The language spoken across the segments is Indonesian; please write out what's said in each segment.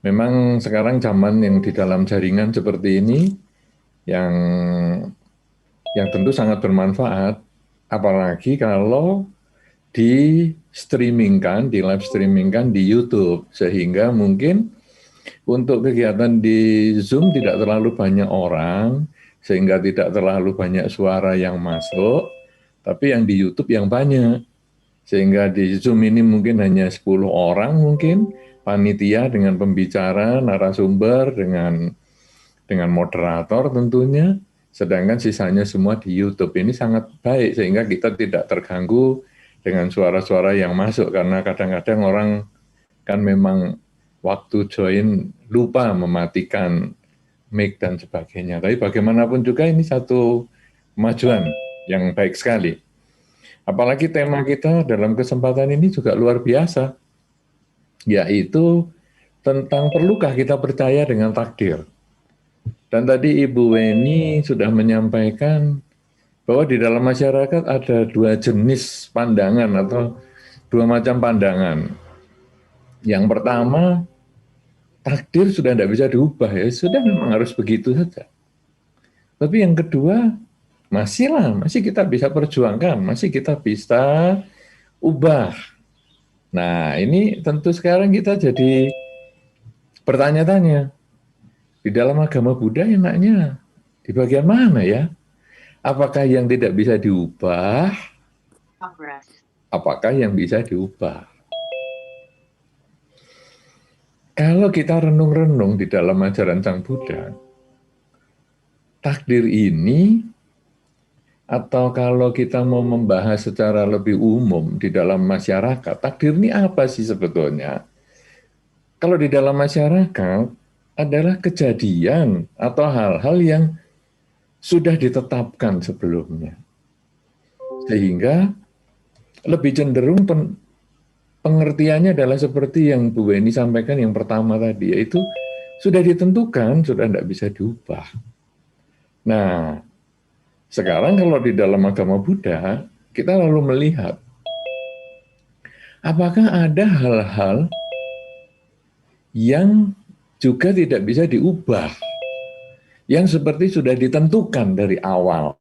Memang sekarang zaman yang di dalam jaringan seperti ini yang tentu sangat bermanfaat, apalagi kalau di streamingkan, di live streamingkan di YouTube, sehingga mungkin untuk kegiatan di Zoom tidak terlalu banyak orang, sehingga tidak terlalu banyak suara yang masuk, tapi yang di YouTube yang banyak. Sehingga di Zoom ini mungkin hanya 10 orang mungkin, panitia dengan pembicara, narasumber, dengan moderator tentunya, sedangkan sisanya semua di YouTube. Ini sangat baik sehingga kita tidak terganggu dengan suara-suara yang masuk, karena kadang-kadang orang kan memang waktu join lupa mematikan mic dan sebagainya. Tapi bagaimanapun juga ini satu kemajuan yang baik sekali. Apalagi tema kita dalam kesempatan ini juga luar biasa, yaitu tentang perlukah kita percaya dengan takdir. Dan tadi Ibu Weni sudah menyampaikan bahwa di dalam masyarakat ada dua jenis pandangan atau dua macam pandangan. Yang pertama, takdir sudah tidak bisa diubah, ya sudah memang harus begitu saja. Tapi yang kedua, masih kita bisa perjuangkan, masih kita bisa ubah. Nah, ini tentu sekarang kita jadi bertanya-tanya, di dalam agama Buddha enaknya di bagian mana ya? Apakah yang tidak bisa diubah? Apakah yang bisa diubah? Kalau kita renung-renung di dalam ajaran Sang Buddha, takdir ini, atau kalau kita mau membahas secara lebih umum di dalam masyarakat, takdir ini apa sih sebetulnya? Kalau di dalam masyarakat adalah kejadian atau hal-hal yang sudah ditetapkan sebelumnya. Sehingga lebih cenderung pengertiannya adalah seperti yang Bu Weni sampaikan yang pertama tadi, yaitu sudah ditentukan, sudah tidak bisa diubah. Nah, sekarang kalau di dalam agama Buddha, kita lalu melihat, apakah ada hal-hal yang juga tidak bisa diubah, yang seperti sudah ditentukan dari awal.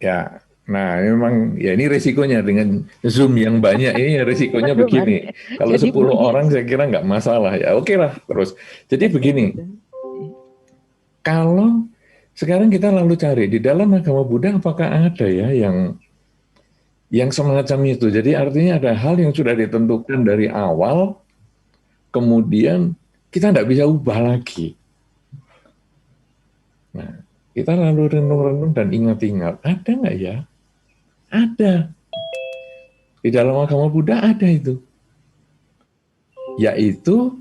Ya, nah memang ya ini resikonya dengan Zoom yang banyak ini resikonya begini. Kalau 10 orang saya kira nggak masalah ya. Oke lah terus. Jadi begini, kalau sekarang kita lalu cari di dalam agama Buddha apakah ada ya yang semacam itu. Jadi artinya ada hal yang sudah ditentukan dari awal, kemudian kita tidak bisa ubah lagi. Nah, kita lalu renung-renung dan ingat-ingat, ada nggak ya? Ada. Di dalam agama Buddha ada itu. Yaitu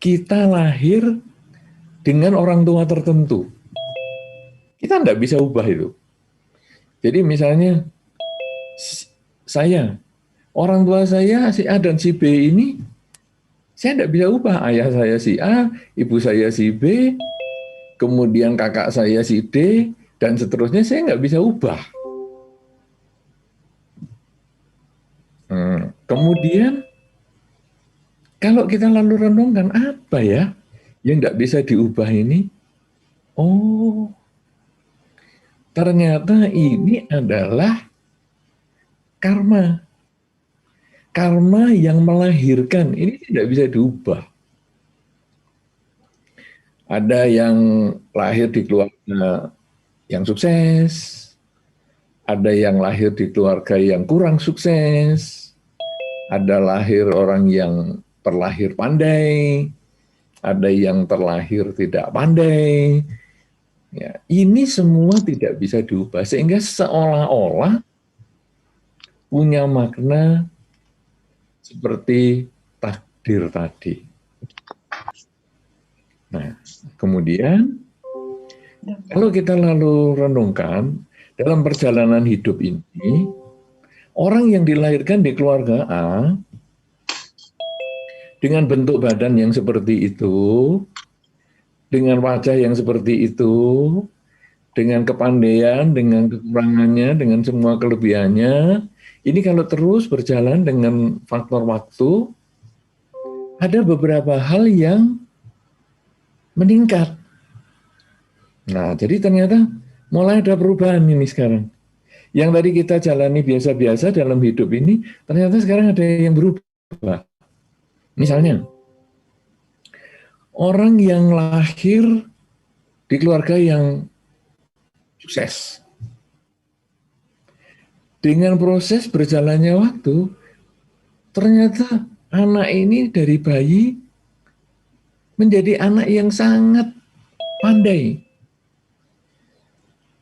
kita lahir dengan orang tua tertentu. Kita tidak bisa ubah itu. Jadi misalnya saya, orang tua saya si A dan si B ini, saya tidak bisa ubah. Ayah saya si A, ibu saya si B, kemudian kakak saya si D, dan seterusnya saya nggak bisa ubah. Kemudian kalau kita lalu renungkan apa ya yang nggak bisa diubah ini? Oh, ternyata ini adalah karma. Karma yang melahirkan, ini tidak bisa diubah. Ada yang lahir di keluarga yang sukses, ada yang lahir di keluarga yang kurang sukses, ada lahir orang yang terlahir pandai, ada yang terlahir tidak pandai. Ya, ini semua tidak bisa diubah, sehingga seolah-olah punya makna seperti takdir tadi. Nah, kemudian kalau kita lalu renungkan dalam perjalanan hidup ini, orang yang dilahirkan di keluarga A dengan bentuk badan yang seperti itu, dengan wajah yang seperti itu, dengan kepandaian, dengan kekurangannya, dengan semua kelebihannya, ini kalau terus berjalan dengan faktor waktu, ada beberapa hal yang meningkat. Nah, jadi ternyata mulai ada perubahan ini sekarang. Yang tadi kita jalani biasa-biasa dalam hidup ini, ternyata sekarang ada yang berubah. Misalnya, orang yang lahir di keluarga yang sukses. Dengan proses berjalannya waktu, ternyata anak ini dari bayi menjadi anak yang sangat pandai.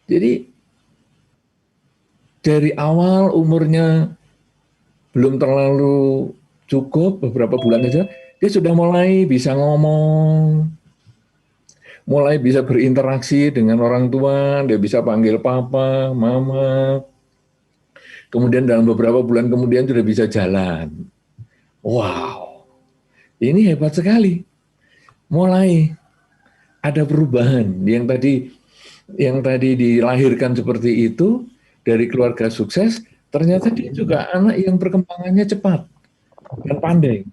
Jadi dari awal umurnya belum terlalu cukup, beberapa bulan saja, dia sudah mulai bisa ngomong, mulai bisa berinteraksi dengan orang tua, dia bisa panggil papa, mama, kemudian dalam beberapa bulan kemudian sudah bisa jalan. Wow, ini hebat sekali. Mulai ada perubahan yang tadi dilahirkan seperti itu dari keluarga sukses, ternyata dia juga anak yang perkembangannya cepat dan pandai.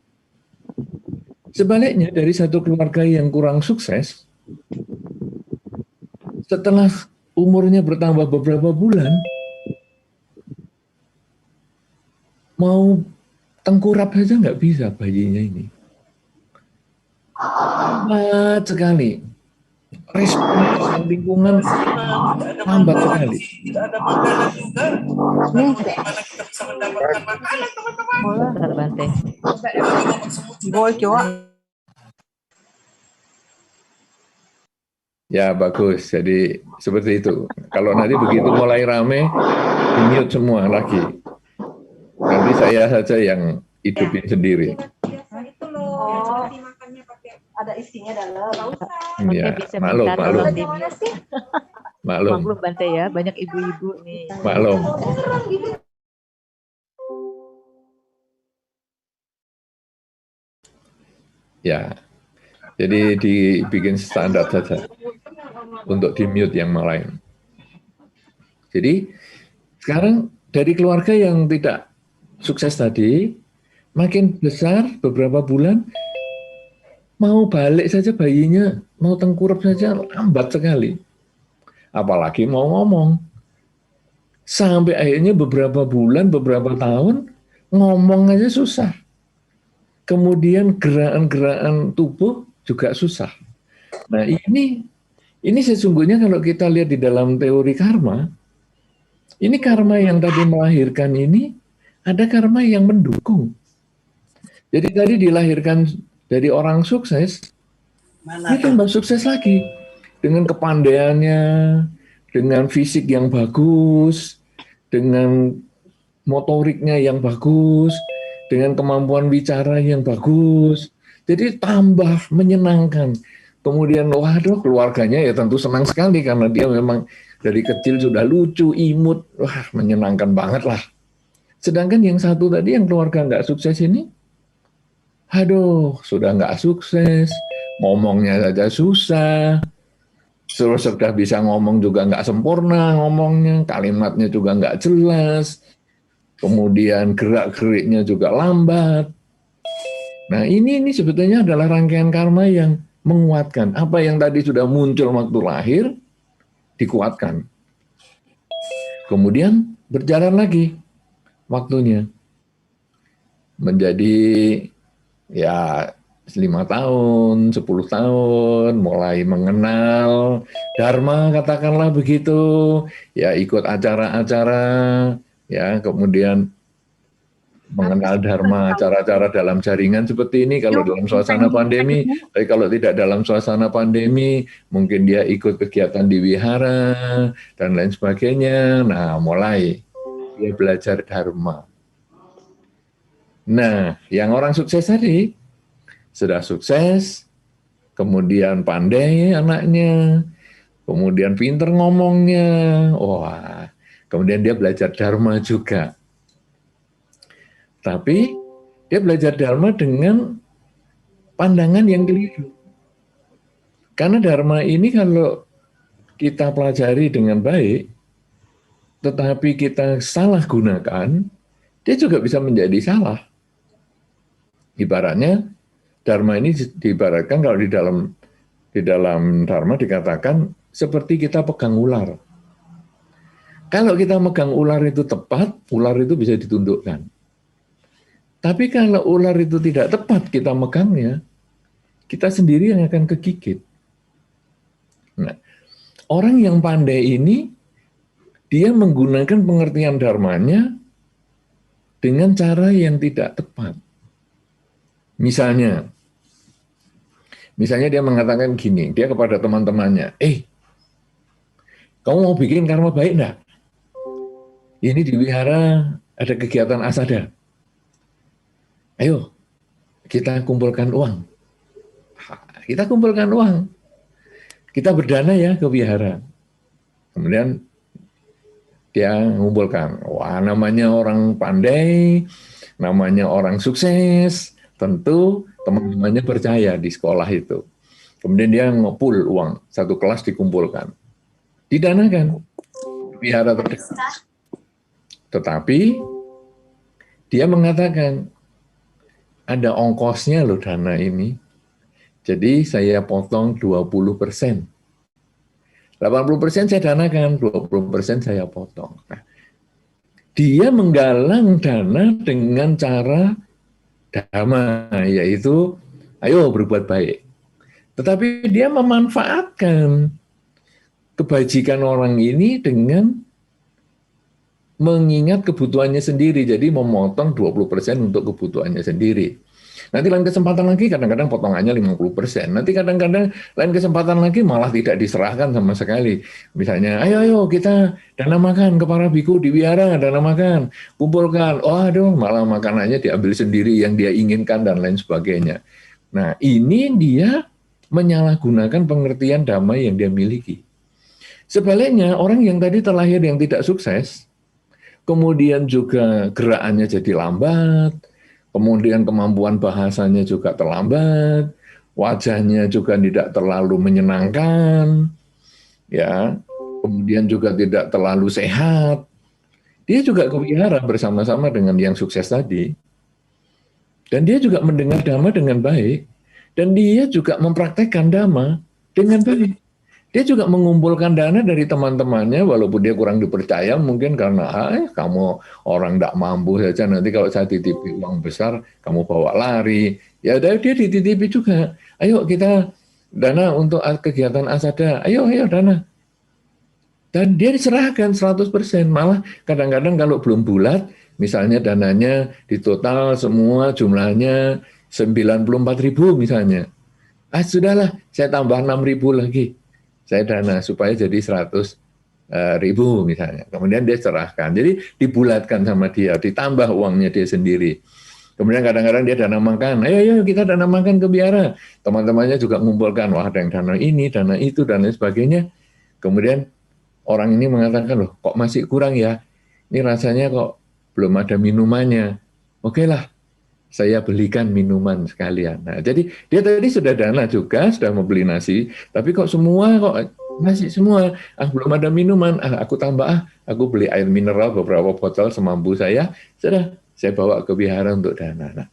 Sebaliknya dari satu keluarga yang kurang sukses, setelah umurnya bertambah beberapa bulan, mau tengkurap saja nggak bisa bayinya ini. Lambat sekali. Respon dengan lingkungan lambat sekali. Tidak ada makanan juga. Lalu bagaimana kita bisa mendapatkan makanan, teman-teman? Ya bagus, jadi seperti itu. Kalau nanti begitu mulai rame, di-mute semua lagi. Nanti saya saja yang hidupin sendiri. Itu loh, makannya pakai ada isinya dalam. Ya, bisa maklum. Maklum Bante ya, banyak ibu-ibu nih. Maklum. Ya, jadi dibikin standar saja untuk di-mute yang lain. Jadi sekarang dari keluarga yang tidak sukses tadi, makin besar beberapa bulan, mau balik saja bayinya, mau tengkurap saja lambat sekali. Apalagi mau ngomong. Sampai akhirnya beberapa bulan, beberapa tahun, ngomong aja susah. Kemudian gerakan-gerakan tubuh juga susah. Nah ini sesungguhnya kalau kita lihat di dalam teori karma, ini karma yang tadi melahirkan ini, ada karma yang mendukung. Jadi tadi dilahirkan dari orang sukses, dia tambah sukses lagi. Dengan kepandaiannya, dengan fisik yang bagus, dengan motoriknya yang bagus, dengan kemampuan bicara yang bagus. Jadi tambah menyenangkan. Kemudian, waduh, keluarganya ya tentu senang sekali karena dia memang dari kecil sudah lucu, imut, wah menyenangkan banget lah. Sedangkan yang satu tadi, yang keluarga nggak sukses ini, aduh, sudah nggak sukses, ngomongnya saja susah, terus sudah bisa ngomong juga nggak sempurna ngomongnya, kalimatnya juga nggak jelas, kemudian gerak-geriknya juga lambat. Nah ini sebetulnya adalah rangkaian karma yang menguatkan. Apa yang tadi sudah muncul waktu lahir, dikuatkan. Kemudian berjalan lagi waktunya. Menjadi ya 5 tahun, 10 tahun, mulai mengenal Dharma, katakanlah begitu, ya ikut acara-acara, ya kemudian mengenal Dharma, acara-acara dalam jaringan seperti ini, kalau dalam suasana pandemi, tapi kalau tidak dalam suasana pandemi, mungkin dia ikut kegiatan di wihara, dan lain sebagainya, nah mulai dia belajar Dharma. Nah, yang orang sukses tadi, sudah sukses, kemudian pandai anaknya, kemudian pinter ngomongnya, wah, kemudian dia belajar Dharma juga. Tapi dia belajar Dharma dengan pandangan yang keliru. Karena Dharma ini kalau kita pelajari dengan baik, tetapi kita salah gunakan, dia juga bisa menjadi salah. Ibaratnya, Dharma ini diibaratkan kalau di dalam Dharma dikatakan seperti kita pegang ular. Kalau kita megang ular itu tepat, ular itu bisa ditundukkan. Tapi kalau ular itu tidak tepat kita megangnya, kita sendiri yang akan kegigit. Nah, orang yang pandai ini, dia menggunakan pengertian dharmanya dengan cara yang tidak tepat. Misalnya dia mengatakan gini, dia kepada teman-temannya, kamu mau bikin karma baik enggak? Ini di wihara ada kegiatan asada. Ayo, kita kumpulkan uang. Kita kumpulkan uang. Kita berdana ya ke wihara. Kemudian dia mengumpulkan. Wah, namanya orang pandai, namanya orang sukses, tentu teman-temannya percaya di sekolah itu. Kemudian dia ngepul uang, satu kelas dikumpulkan. Didanakan. Wihara terdekat. Tetapi dia mengatakan, ada ongkosnya loh dana ini. Jadi saya potong 20%. 80% saya danakan, 20% saya potong. Nah, dia menggalang dana dengan cara dhamma, yaitu ayo berbuat baik. Tetapi dia memanfaatkan kebajikan orang ini dengan mengingat kebutuhannya sendiri, jadi memotong 20% untuk kebutuhannya sendiri. Nanti lain kesempatan lagi kadang-kadang potongannya 50%. Nanti kadang-kadang lain kesempatan lagi malah tidak diserahkan sama sekali. Misalnya, ayo kita dana makan ke para biku di wihara, dana makan, kumpulkan. Oh aduh, malah makanannya diambil sendiri yang dia inginkan dan lain sebagainya. Nah, ini dia menyalahgunakan pengertian dhamma yang dia miliki. Sebaliknya, orang yang tadi terlahir yang tidak sukses, kemudian juga gerakannya jadi lambat, kemudian kemampuan bahasanya juga terlambat, wajahnya juga tidak terlalu menyenangkan, ya, kemudian juga tidak terlalu sehat. Dia juga ke wihara bersama-sama dengan yang sukses tadi. Dan dia juga mendengar dhamma dengan baik, dan dia juga mempraktekkan dhamma dengan baik. Dia juga mengumpulkan dana dari teman-temannya, walaupun dia kurang dipercaya, mungkin karena kamu orang tidak mampu saja, nanti kalau saya titipi uang besar, kamu bawa lari. Ya dia dititipi juga. Ayo kita dana untuk kegiatan asada, ayo dana. Dan dia diserahkan 100%, malah kadang-kadang kalau belum bulat, misalnya dananya di total semua jumlahnya 94.000 misalnya. Sudahlah, saya tambah 6.000 lagi. Saya dana supaya jadi 100.000 misalnya. Kemudian dia serahkan. Jadi dibulatkan sama dia, ditambah uangnya dia sendiri. Kemudian kadang-kadang dia dana makan. Ayo kita dana makan ke wihara. Teman-temannya juga mengumpulkan. Wah, ada yang dana ini, dana itu, dan lain sebagainya. Kemudian orang ini mengatakan, loh kok masih kurang ya? Ini rasanya kok belum ada minumannya. Oke lah, saya belikan minuman sekalian. Nah, jadi dia tadi sudah dana juga, sudah membeli nasi, tapi kok semua kok nasi semua, belum ada minuman, aku tambah, aku beli air mineral beberapa botol semampu saya, sudah saya bawa ke wihara untuk dana. Nah,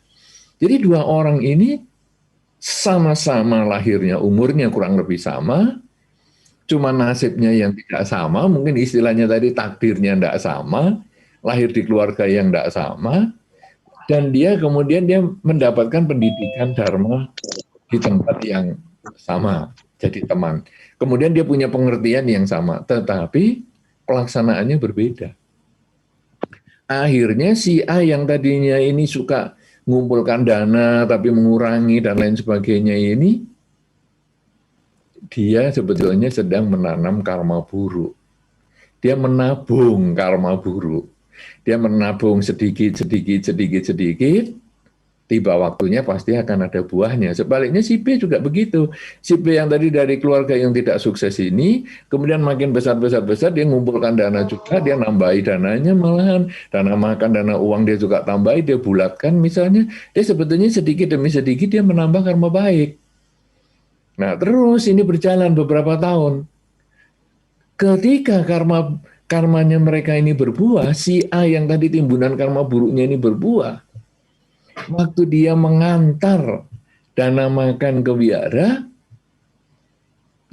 jadi dua orang ini sama-sama lahirnya, umurnya kurang lebih sama, cuma nasibnya yang tidak sama, mungkin istilahnya tadi takdirnya tidak sama, lahir di keluarga yang tidak sama, dan dia kemudian dia mendapatkan pendidikan dharma di tempat yang sama, jadi teman. Kemudian dia punya pengertian yang sama, tetapi pelaksanaannya berbeda. Akhirnya si A yang tadinya ini suka mengumpulkan dana tapi mengurangi dan lain sebagainya ini, dia sebetulnya sedang menanam karma buruk. Dia menabung karma buruk. Dia menabung sedikit, tiba waktunya pasti akan ada buahnya. Sebaliknya si B juga begitu. Si B yang tadi dari keluarga yang tidak sukses ini, kemudian makin besar, dia ngumpulkan dana juga, dia nambahi dananya malahan. Dana makan, dana uang dia juga tambahi, dia bulatkan misalnya. Dia sebetulnya sedikit demi sedikit dia menambah karma baik. Nah terus ini berjalan beberapa tahun. Ketika karmanya mereka ini berbuah, si A yang tadi timbunan karma buruknya ini berbuah, waktu dia mengantar dana makan ke wihara,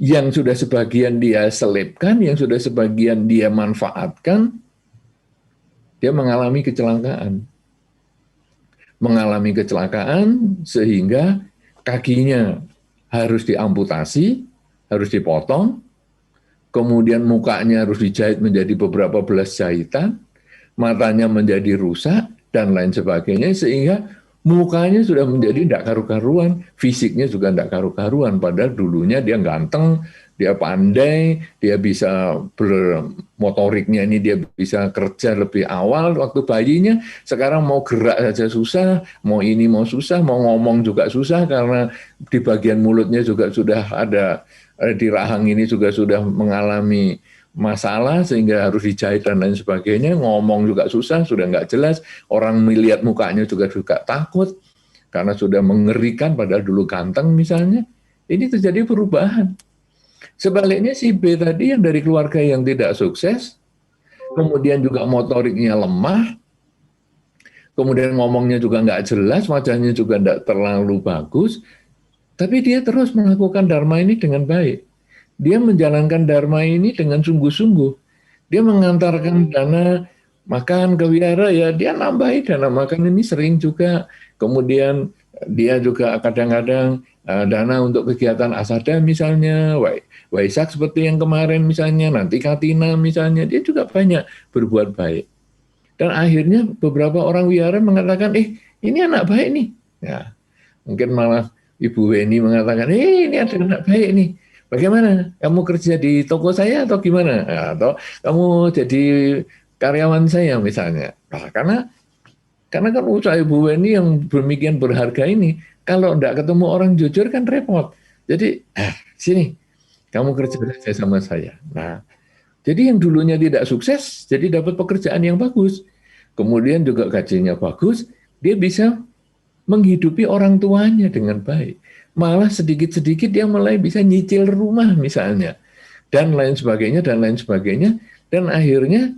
yang sudah sebagian dia selipkan, yang sudah sebagian dia manfaatkan, dia mengalami kecelakaan. Mengalami kecelakaan sehingga kakinya harus diamputasi, harus dipotong, kemudian mukanya harus dijahit menjadi beberapa belas jahitan, matanya menjadi rusak, dan lain sebagainya, sehingga mukanya sudah menjadi tidak karu-karuan, fisiknya juga tidak karu-karuan, padahal dulunya dia ganteng, dia pandai, dia bisa motoriknya ini dia bisa kerja lebih awal waktu bayinya, sekarang mau gerak saja susah, mau ini mau susah, mau ngomong juga susah, karena di bagian mulutnya juga sudah ada, di rahang ini juga sudah mengalami masalah sehingga harus dijahit dan lain sebagainya, ngomong juga susah, sudah nggak jelas, orang melihat mukanya juga takut, karena sudah mengerikan padahal dulu ganteng misalnya, ini terjadi perubahan. Sebaliknya si B tadi yang dari keluarga yang tidak sukses, kemudian juga motoriknya lemah, kemudian ngomongnya juga nggak jelas, wajahnya juga nggak terlalu bagus, tapi dia terus melakukan dharma ini dengan baik. Dia menjalankan dharma ini dengan sungguh-sungguh. Dia mengantarkan dana makan ke wihara, ya dia nambahi dana makan ini sering juga. Kemudian dia juga kadang-kadang dana untuk kegiatan asada misalnya, Waisak seperti yang kemarin misalnya, nanti Katina misalnya, dia juga banyak berbuat baik. Dan akhirnya beberapa orang wihara mengatakan, ini anak baik nih. Ya, mungkin malah Ibu Weni mengatakan, ini ada anak baik nih. Bagaimana? Kamu kerja di toko saya atau gimana? Ya, atau kamu jadi karyawan saya misalnya. Nah, karena kan usaha Ibu Weni yang demikian berharga ini, kalau tidak ketemu orang jujur kan repot. Jadi, sini, kamu kerja sama saya. Nah, jadi yang dulunya tidak sukses, jadi dapat pekerjaan yang bagus. Kemudian juga gajinya bagus, dia bisa menghidupi orang tuanya dengan baik. Malah sedikit-sedikit dia mulai bisa nyicil rumah misalnya. Dan lain sebagainya, dan lain sebagainya. Dan akhirnya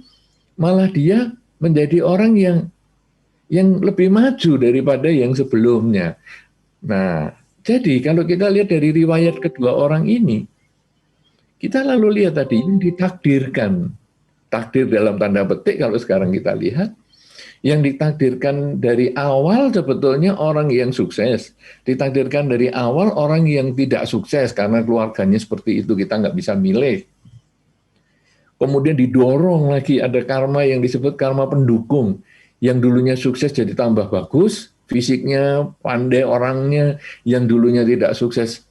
malah dia menjadi orang yang lebih maju daripada yang sebelumnya. Nah, jadi kalau kita lihat dari riwayat kedua orang ini, kita lalu lihat tadi yang ditakdirkan, takdir dalam tanda petik kalau sekarang kita lihat, yang ditakdirkan dari awal sebetulnya orang yang sukses, ditakdirkan dari awal orang yang tidak sukses karena keluarganya seperti itu, kita nggak bisa milih. Kemudian didorong lagi ada karma yang disebut karma pendukung, yang dulunya sukses jadi tambah bagus, fisiknya pandai orangnya, yang dulunya tidak sukses,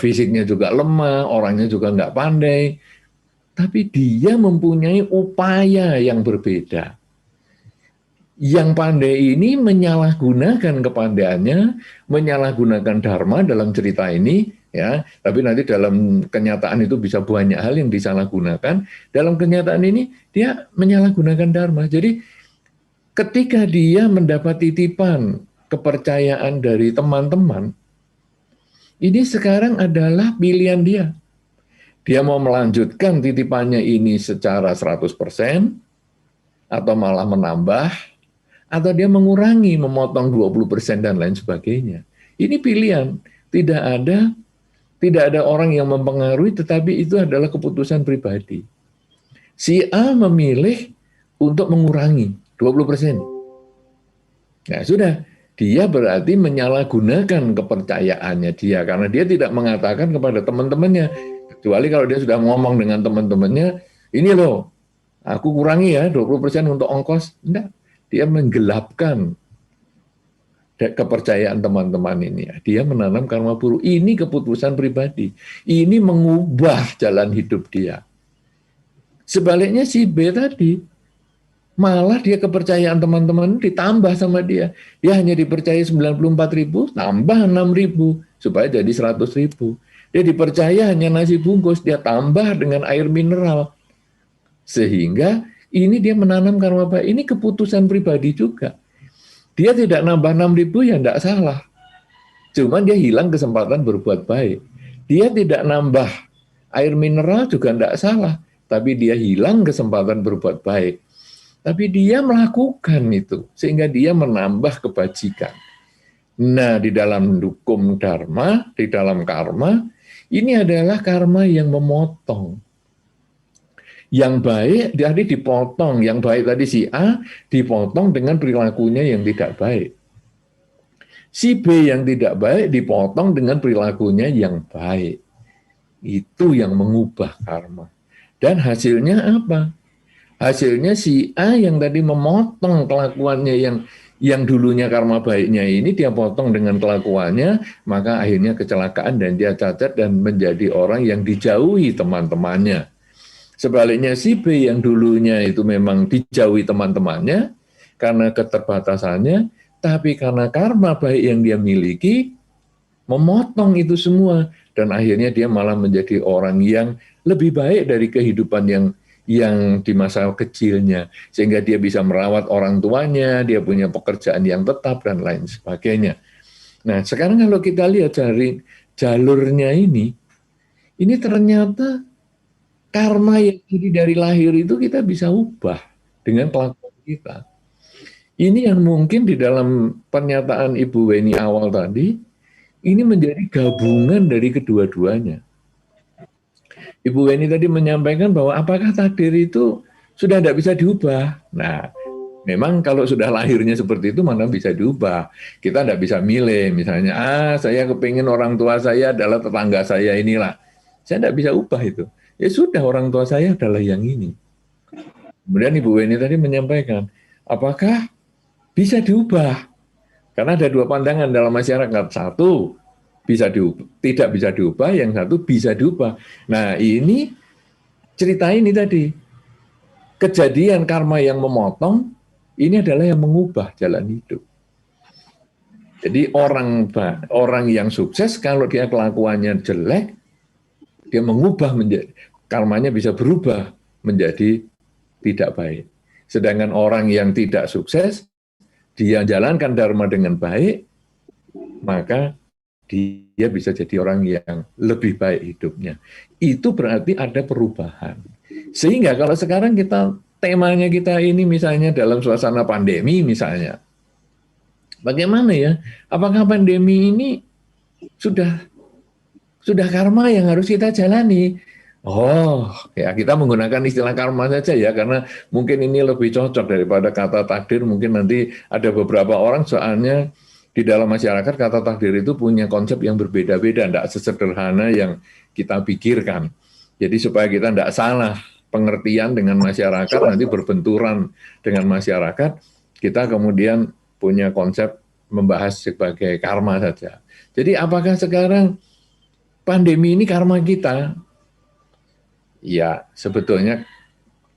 fisiknya juga lemah, orangnya juga nggak pandai, tapi dia mempunyai upaya yang berbeda. Yang pandai ini menyalahgunakan kepandaiannya, menyalahgunakan dharma dalam cerita ini, ya. Tapi nanti dalam kenyataan itu bisa banyak hal yang disalahgunakan. Dalam kenyataan ini dia menyalahgunakan dharma. Jadi ketika dia mendapat titipan kepercayaan dari teman-teman, ini sekarang adalah pilihan dia. Dia mau melanjutkan titipannya ini secara 100% atau malah menambah, atau dia mengurangi, memotong 20% dan lain sebagainya. Ini pilihan. Tidak ada orang yang mempengaruhi, tetapi itu adalah keputusan pribadi. Si A memilih untuk mengurangi 20%. Nah, sudah. Dia berarti menyalahgunakan kepercayaannya dia, karena dia tidak mengatakan kepada teman-temannya, kecuali kalau dia sudah ngomong dengan teman-temannya, ini loh, aku kurangi ya 20% untuk ongkos. Enggak. Dia menggelapkan kepercayaan teman-teman ini. Dia menanam karma buruk. Ini keputusan pribadi. Ini mengubah jalan hidup dia. Sebaliknya si B tadi, malah dia kepercayaan teman-teman ditambah sama dia. Dia hanya dipercaya 94.000, tambah 6.000 supaya jadi 100.000. Dia dipercaya hanya nasi bungkus, dia tambah dengan air mineral. Sehingga ini dia menanam karma baik. Ini keputusan pribadi juga. Dia tidak nambah 6.000 ya tidak salah. Cuman dia hilang kesempatan berbuat baik. Dia tidak nambah air mineral juga tidak salah. tapi dia hilang kesempatan berbuat baik. Tapi dia melakukan itu, sehingga dia menambah kebajikan. Nah, di dalam hukum dharma, di dalam karma, ini adalah karma yang memotong. Yang baik tadi dipotong, yang baik tadi si A dipotong dengan perilakunya yang tidak baik. Si B yang tidak baik dipotong dengan perilakunya yang baik. Itu yang mengubah karma. Dan hasilnya apa? Hasilnya si A yang tadi memotong kelakuannya yang dulunya karma baiknya ini, dia potong dengan kelakuannya, maka akhirnya kecelakaan dan dia cacat dan menjadi orang yang dijauhi teman-temannya. Sebaliknya si B yang dulunya itu memang dijauhi teman-temannya karena keterbatasannya, tapi karena karma baik yang dia miliki, memotong itu semua, dan akhirnya dia malah menjadi orang yang lebih baik dari kehidupan yang di masa kecilnya, sehingga dia bisa merawat orang tuanya, dia punya pekerjaan yang tetap, dan lain sebagainya. Nah, sekarang kalau kita lihat dari jalurnya ini ternyata karma yang jadi dari lahir itu kita bisa ubah dengan kelakuan kita. Ini yang mungkin di dalam pernyataan Ibu Weni awal tadi, ini menjadi gabungan dari kedua-duanya. Ibu Weni tadi menyampaikan bahwa apakah takdir itu sudah tidak bisa diubah. Nah, memang kalau sudah lahirnya seperti itu mana bisa diubah. Kita tidak bisa milih, misalnya, saya kepingin orang tua saya adalah tetangga saya inilah. Saya tidak bisa ubah itu. Ya sudah, orang tua saya adalah yang ini. Kemudian Ibu Weni tadi menyampaikan, apakah bisa diubah? Karena ada dua pandangan dalam masyarakat. Satu, bisa diubah, tidak bisa diubah, yang satu bisa diubah. Nah, ini cerita ini tadi, kejadian karma yang memotong, ini adalah yang mengubah jalan hidup. Jadi orang yang sukses, kalau dia kelakuannya jelek, dia mengubah menjadi, karmanya bisa berubah menjadi tidak baik. Sedangkan orang yang tidak sukses, dia jalankan dharma dengan baik, maka dia bisa jadi orang yang lebih baik hidupnya. Itu berarti ada perubahan. Sehingga kalau sekarang temanya kita ini misalnya dalam suasana pandemi misalnya, bagaimana ya? Apakah pandemi ini sudah karma yang harus kita jalani? Oh, ya kita menggunakan istilah karma saja ya, karena mungkin ini lebih cocok daripada kata takdir. Mungkin nanti ada beberapa orang soalnya di dalam masyarakat kata takdir itu punya konsep yang berbeda-beda, tidak sesederhana yang kita pikirkan. Jadi supaya kita tidak salah pengertian dengan masyarakat, nanti berbenturan dengan masyarakat, kita kemudian punya konsep membahas sebagai karma saja. Jadi apakah sekarang pandemi ini karma kita? Ya, sebetulnya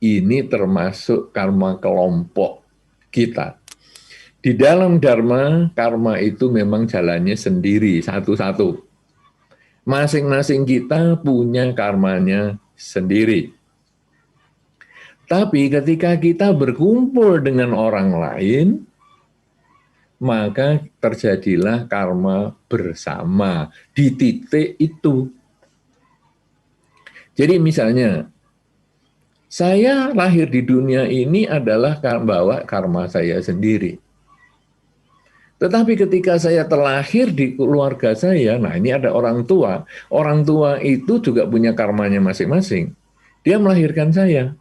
ini termasuk karma kelompok kita. Di dalam dharma, karma itu memang jalannya sendiri, satu-satu. Masing-masing kita punya karmanya sendiri. Tapi ketika kita berkumpul dengan orang lain, maka terjadilah karma bersama di titik itu. Jadi misalnya, saya lahir di dunia ini adalah bawa karma saya sendiri. Tetapi ketika saya terlahir di keluarga saya, nah ini ada orang tua itu juga punya karmanya masing-masing. Dia melahirkan saya.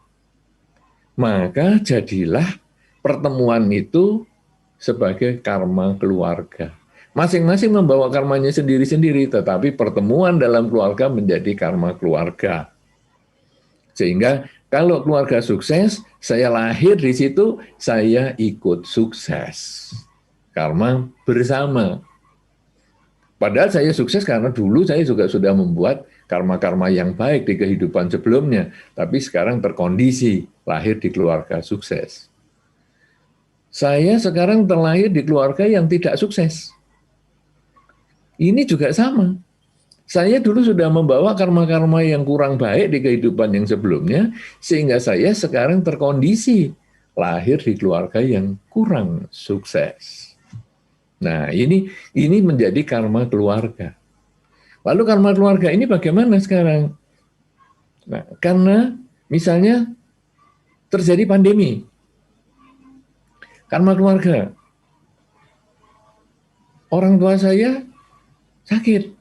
Maka jadilah pertemuan itu sebagai karma keluarga. Masing-masing membawa karmanya sendiri-sendiri, tetapi pertemuan dalam keluarga menjadi karma keluarga. Sehingga kalau keluarga sukses, saya lahir di situ, saya ikut sukses. Karma bersama. Padahal saya sukses karena dulu saya juga sudah membuat karma-karma yang baik di kehidupan sebelumnya, tapi sekarang terkondisi lahir di keluarga sukses. Saya sekarang terlahir di keluarga yang tidak sukses. Ini juga sama. Saya dulu sudah membawa karma-karma yang kurang baik di kehidupan yang sebelumnya, sehingga saya sekarang terkondisi lahir di keluarga yang kurang sukses. Nah, ini menjadi karma keluarga. Lalu karma keluarga ini bagaimana sekarang? Nah, karena Misalnya terjadi pandemi, karma keluarga. Orang tua saya sakit,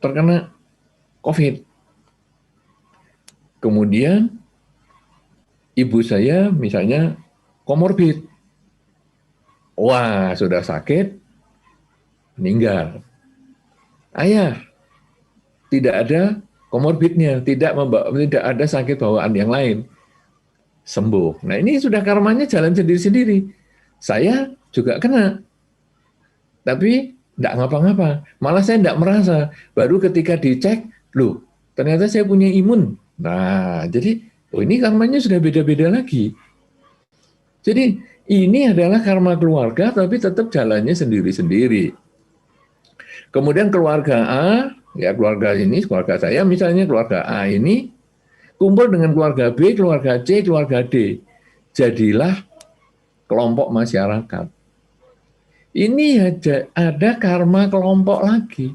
terkena COVID. Kemudian ibu saya misalnya komorbid. Wah, sudah sakit, meninggal. Ayah tidak ada komorbidnya, tidak ada sakit bawaan yang lain, sembuh. Nah, ini sudah karmanya jalan sendiri-sendiri. Saya juga kena, tapi tidak ngapa-ngapa. Malah saya tidak merasa. Baru ketika dicek, loh, ternyata saya punya imun. Nah, jadi ini karmanya sudah beda-beda lagi. Jadi ini adalah karma keluarga, tapi tetap jalannya sendiri-sendiri. Kemudian keluarga A, ya keluarga ini, keluarga saya misalnya keluarga A ini, kumpul dengan keluarga B, keluarga C, keluarga D. Jadilah kelompok masyarakat. Ini ada karma kelompok lagi.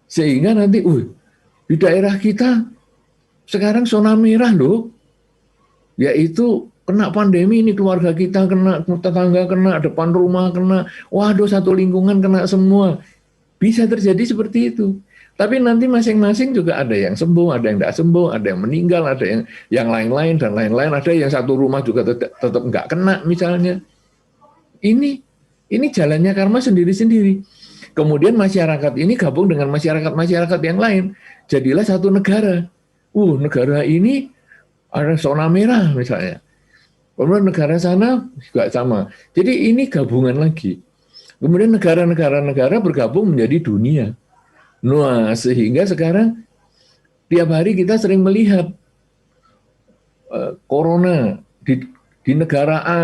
Sehingga nanti, di daerah kita sekarang zona merah loh, yaitu kena pandemi ini, keluarga kita kena, tetangga kena, depan rumah kena, waduh satu lingkungan kena semua. Bisa terjadi seperti itu. Tapi nanti masing-masing juga ada yang sembuh, ada yang tidak sembuh, ada yang meninggal, ada yang lain-lain dan lain-lain. Ada yang satu rumah juga tetap nggak kena misalnya. Ini jalannya karma sendiri-sendiri. Kemudian masyarakat ini gabung dengan masyarakat yang lain. Jadilah satu negara. Negara ini ada zona merah misalnya. Kemudian negara sana juga sama. Jadi ini gabungan lagi. Kemudian negara-negara bergabung menjadi dunia. Nah, sehingga sekarang tiap hari kita sering melihat corona di negara A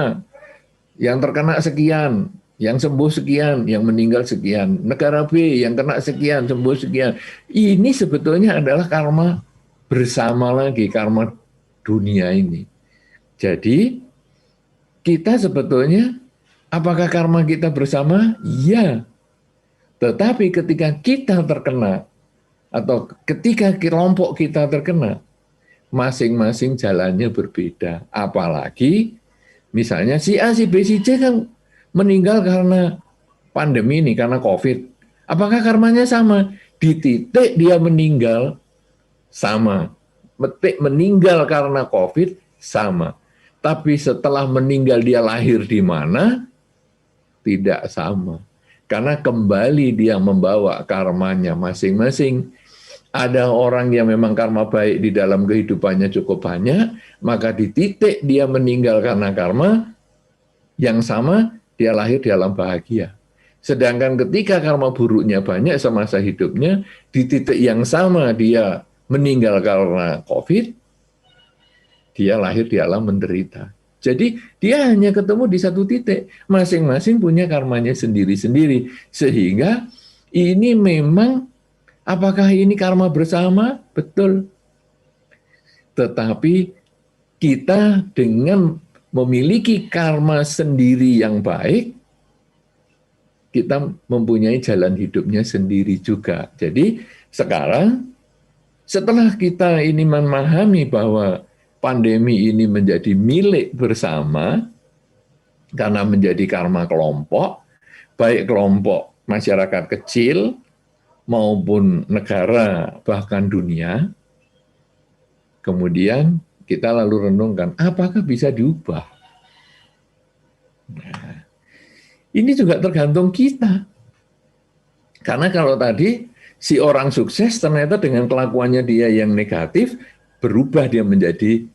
yang terkena sekian, yang sembuh sekian, yang meninggal sekian. Negara B yang kena sekian, sembuh sekian. Ini sebetulnya adalah karma bersama lagi, karma dunia ini. Jadi kita sebetulnya, apakah karma kita bersama? Iya. Tetapi ketika kita terkena, atau ketika kelompok kita terkena, masing-masing jalannya berbeda. Apalagi misalnya si A, si B, si C kan meninggal karena pandemi ini, karena COVID. Apakah karmanya sama? Di titik dia meninggal, sama. Meninggal karena COVID, sama. Tapi setelah meninggal dia lahir di mana? Tidak sama. Karena kembali dia membawa karmanya masing-masing. Ada orang yang memang karma baik di dalam kehidupannya cukup banyak, maka di titik dia meninggal karena karma yang sama, dia lahir di alam bahagia. Sedangkan ketika karma buruknya banyak semasa hidupnya, di titik yang sama dia meninggal karena COVID, dia lahir di alam menderita. Jadi dia hanya ketemu di satu titik, masing-masing punya karmanya sendiri-sendiri. Sehingga ini memang, apakah ini karma bersama? Betul. Tetapi kita dengan memiliki karma sendiri yang baik, kita mempunyai jalan hidupnya sendiri juga. Jadi sekarang setelah kita ini memahami bahwa pandemi ini menjadi milik bersama karena menjadi karma kelompok, baik kelompok masyarakat kecil maupun negara bahkan dunia, kemudian kita lalu renungkan apakah bisa diubah. Nah, ini juga tergantung kita. Karena kalau tadi si orang sukses ternyata dengan kelakuannya dia yang negatif, berubah dia menjadi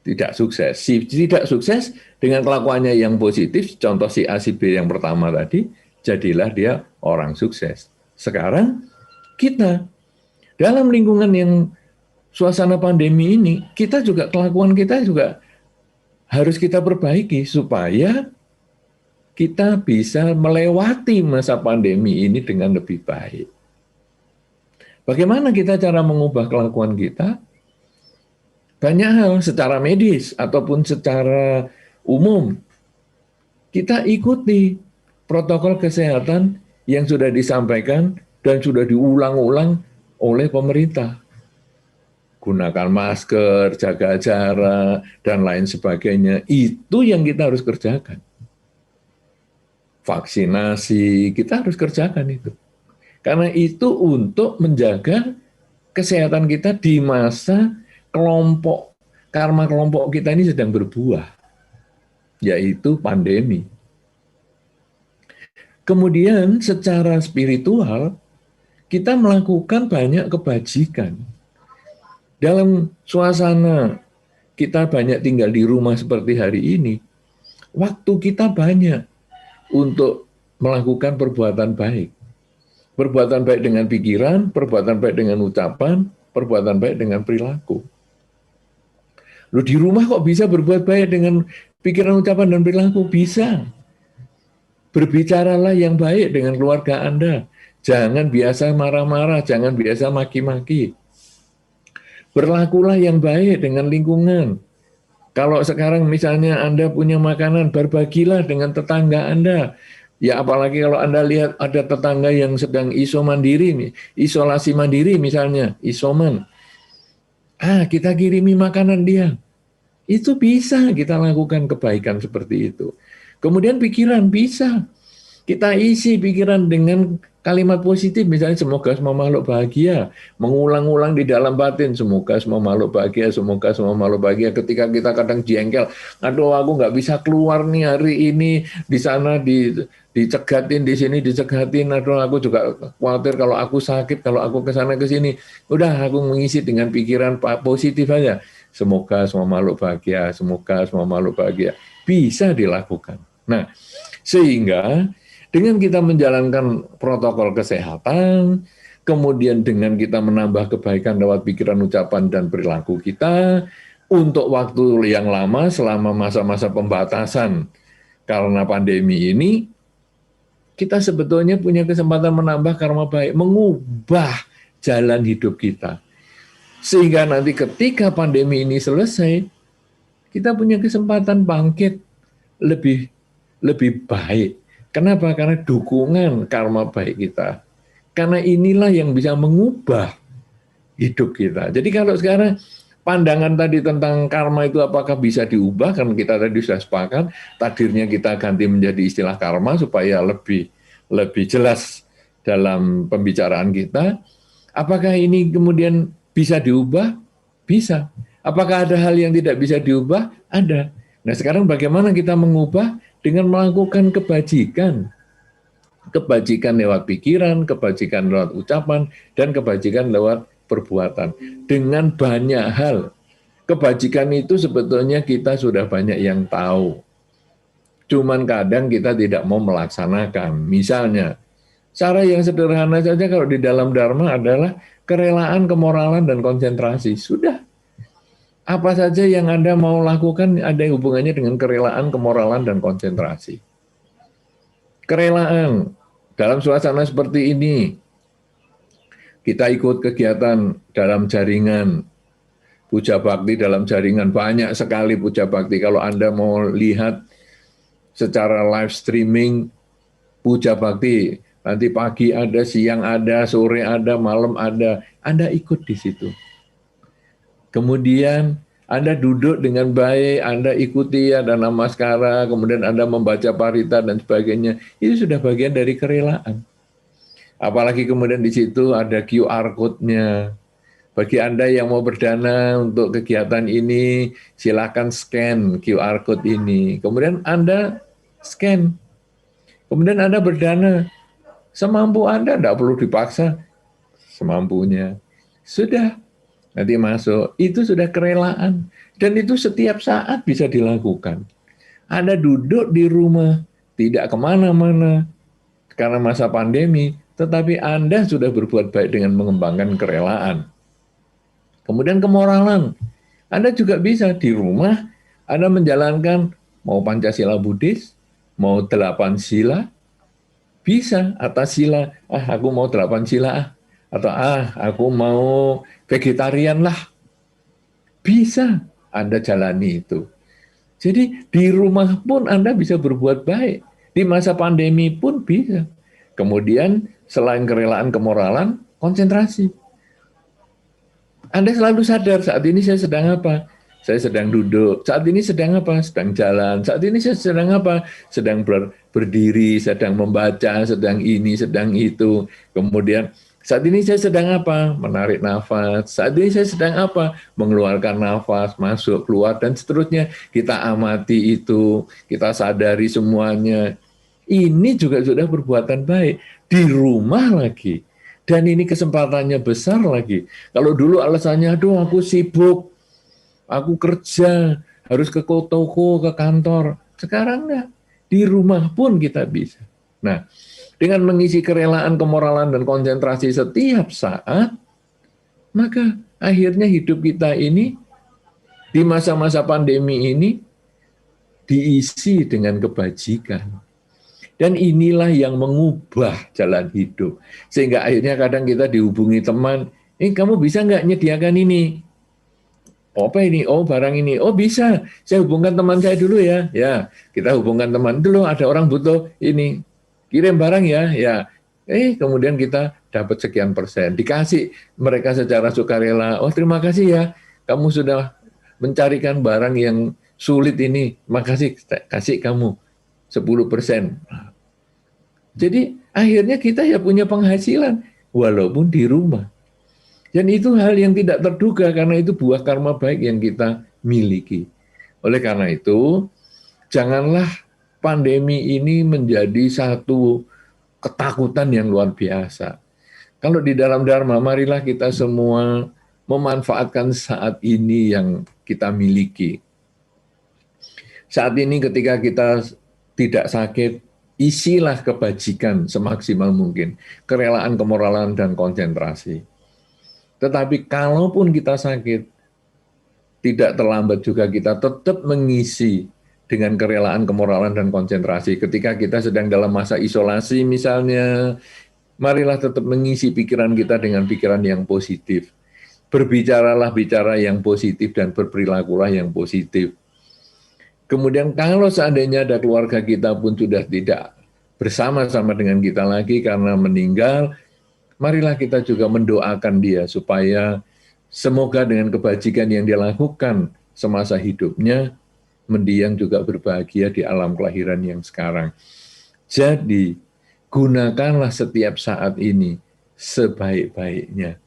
tidak sukses. Si tidak sukses dengan kelakuannya yang positif, contoh si A, si B yang pertama tadi, jadilah dia orang sukses. Sekarang kita dalam lingkungan yang suasana pandemi ini, kita juga kelakuan kita juga harus kita perbaiki supaya kita bisa melewati masa pandemi ini dengan lebih baik. Bagaimana kita cara mengubah kelakuan kita? Banyak hal secara medis ataupun secara umum. Kita ikuti protokol kesehatan yang sudah disampaikan dan sudah diulang-ulang oleh pemerintah. gunakan masker, jaga jarak, dan lain sebagainya. Itu yang kita harus kerjakan. Vaksinasi, kita harus kerjakan itu. Karena itu untuk menjaga kesehatan kita di masa karma kelompok kita ini sedang berbuah, yaitu pandemi. Kemudian secara spiritual, kita melakukan banyak kebajikan. Dalam suasana kita banyak tinggal di rumah seperti hari ini, waktu kita banyak untuk melakukan perbuatan baik. Perbuatan baik dengan pikiran, perbuatan baik dengan ucapan, perbuatan baik dengan perilaku. Loh, di rumah kok bisa berbuat baik dengan pikiran, ucapan, dan perilaku? Bisa. Berbicaralah yang baik dengan keluarga Anda. Jangan biasa marah-marah, jangan biasa maki-maki. Berlakulah yang baik dengan lingkungan. Kalau sekarang misalnya Anda punya makanan, berbagilah dengan tetangga Anda. Ya apalagi kalau Anda lihat ada tetangga yang sedang isolasi mandiri misalnya, isoman. Kita kirimi makanan dia. Itu bisa kita lakukan kebaikan seperti itu. Kemudian pikiran bisa. Kita isi pikiran dengan kalimat positif, misalnya semoga semua makhluk bahagia, mengulang-ulang di dalam batin, semoga semua makhluk bahagia, semoga semua makhluk bahagia. Ketika kita kadang jengkel, aduh aku nggak bisa keluar nih hari ini, di sana dicegatin, di sini dicegatin, aduh aku juga khawatir kalau aku sakit, kalau aku ke sana ke sini. Udah aku mengisi dengan pikiran positif aja. Semoga semua makhluk bahagia, semoga semua makhluk bahagia. Bisa dilakukan. Nah, sehingga dengan kita menjalankan protokol kesehatan, kemudian dengan kita menambah kebaikan lewat pikiran, ucapan, dan perilaku kita, untuk waktu yang lama selama masa-masa pembatasan karena pandemi ini, kita sebetulnya punya kesempatan menambah karma baik, mengubah jalan hidup kita. Sehingga nanti ketika pandemi ini selesai, kita punya kesempatan bangkit lebih baik. Kenapa? Karena dukungan karma baik kita. Karena inilah yang bisa mengubah hidup kita. Jadi kalau sekarang pandangan tadi tentang karma itu apakah bisa diubah, kan kita tadi sudah sepakat, takdirnya kita ganti menjadi istilah karma supaya lebih jelas dalam pembicaraan kita. Apakah ini kemudian bisa diubah? Bisa. Apakah ada hal yang tidak bisa diubah? Ada. Nah sekarang bagaimana kita mengubah? Dengan melakukan kebajikan. Kebajikan lewat pikiran, kebajikan lewat ucapan, dan kebajikan lewat perbuatan. Dengan banyak hal. Kebajikan itu sebetulnya kita sudah banyak yang tahu. Cuman kadang kita tidak mau melaksanakan. Misalnya, cara yang sederhana saja kalau di dalam Dharma adalah kerelaan, kemoralan, dan konsentrasi. Sudah. Apa saja yang Anda mau lakukan ada hubungannya dengan kerelaan, kemoralan, dan konsentrasi. Kerelaan, dalam suasana seperti ini, kita ikut kegiatan dalam jaringan, puja bakti dalam jaringan, banyak sekali puja bakti. Kalau Anda mau lihat secara live streaming, puja bakti, nanti pagi ada, siang ada, sore ada, malam ada, Anda ikut di situ. Kemudian Anda duduk dengan baik, Anda ikuti ada namaskara, kemudian Anda membaca parita dan sebagainya. Itu sudah bagian dari kerelaan. Apalagi kemudian di situ ada QR code-nya. Bagi Anda yang mau berdana untuk kegiatan ini, silakan scan QR code ini. Kemudian Anda scan. Kemudian Anda berdana. Semampu Anda, tidak perlu dipaksa. Semampunya. Sudah. Nanti masuk, itu sudah kerelaan. Dan itu setiap saat bisa dilakukan. Anda duduk di rumah, tidak kemana-mana, karena masa pandemi, tetapi Anda sudah berbuat baik dengan mengembangkan kerelaan. Kemudian kemoralan. Anda juga bisa di rumah, Anda menjalankan mau Pancasila Buddhis, mau 8 sila, bisa, atas sila, aku mau 8 sila, atau aku mau vegetarian lah. Bisa Anda jalani itu. Jadi di rumah pun Anda bisa berbuat baik. Di masa pandemi pun bisa. Kemudian selain kerelaan, kemoralan, konsentrasi. Anda selalu sadar saat ini saya sedang apa? Saya sedang duduk. Saat ini sedang apa? Sedang jalan. Saat ini saya sedang apa? Sedang berdiri, sedang membaca, sedang ini, sedang itu. Kemudian saat ini saya sedang apa? Menarik nafas. Saat ini saya sedang apa? Mengeluarkan nafas, masuk, keluar, dan seterusnya. Kita amati itu, kita sadari semuanya. Ini juga sudah perbuatan baik. Di rumah lagi. Dan ini kesempatannya besar lagi. Kalau dulu alasannya, aduh aku sibuk, aku kerja, harus ke toko, ke kantor. Sekarang enggak. Di rumah pun kita bisa. Nah, dengan mengisi kerelaan, kemoralan, dan konsentrasi setiap saat, maka akhirnya hidup kita ini di masa-masa pandemi ini diisi dengan kebajikan. Dan inilah yang mengubah jalan hidup. Sehingga akhirnya kadang kita dihubungi teman, kamu bisa nggak nyediakan ini? Apa ini? Oh, barang ini. Oh, bisa. Saya hubungkan teman saya dulu ya. Ya, kita hubungkan teman dulu. Ada orang butuh ini. Kirim barang ya. Ya. Kemudian kita dapat sekian persen. Dikasih mereka secara sukarela. Oh, terima kasih ya. Kamu sudah mencarikan barang yang sulit ini. Makasih. Kasih kamu 10%. Jadi akhirnya kita ya punya penghasilan walaupun di rumah. Dan itu hal yang tidak terduga karena itu buah karma baik yang kita miliki. Oleh karena itu, janganlah pandemi ini menjadi satu ketakutan yang luar biasa. Kalau di dalam Dharma, marilah kita semua memanfaatkan saat ini yang kita miliki. Saat ini ketika kita tidak sakit, isilah kebajikan semaksimal mungkin, kerelaan, kemoralan, dan konsentrasi. Tetapi kalaupun kita sakit, tidak terlambat juga kita tetap mengisi dengan kerelaan, kemoralan, dan konsentrasi. Ketika kita sedang dalam masa isolasi misalnya, marilah tetap mengisi pikiran kita dengan pikiran yang positif. Berbicaralah bicara yang positif dan berperilakulah yang positif. Kemudian kalau seandainya ada keluarga kita pun sudah tidak bersama-sama dengan kita lagi karena meninggal, marilah kita juga mendoakan dia supaya semoga dengan kebajikan yang dia lakukan semasa hidupnya, mendiang juga berbahagia di alam kelahiran yang sekarang. Jadi, gunakanlah setiap saat ini sebaik-baiknya.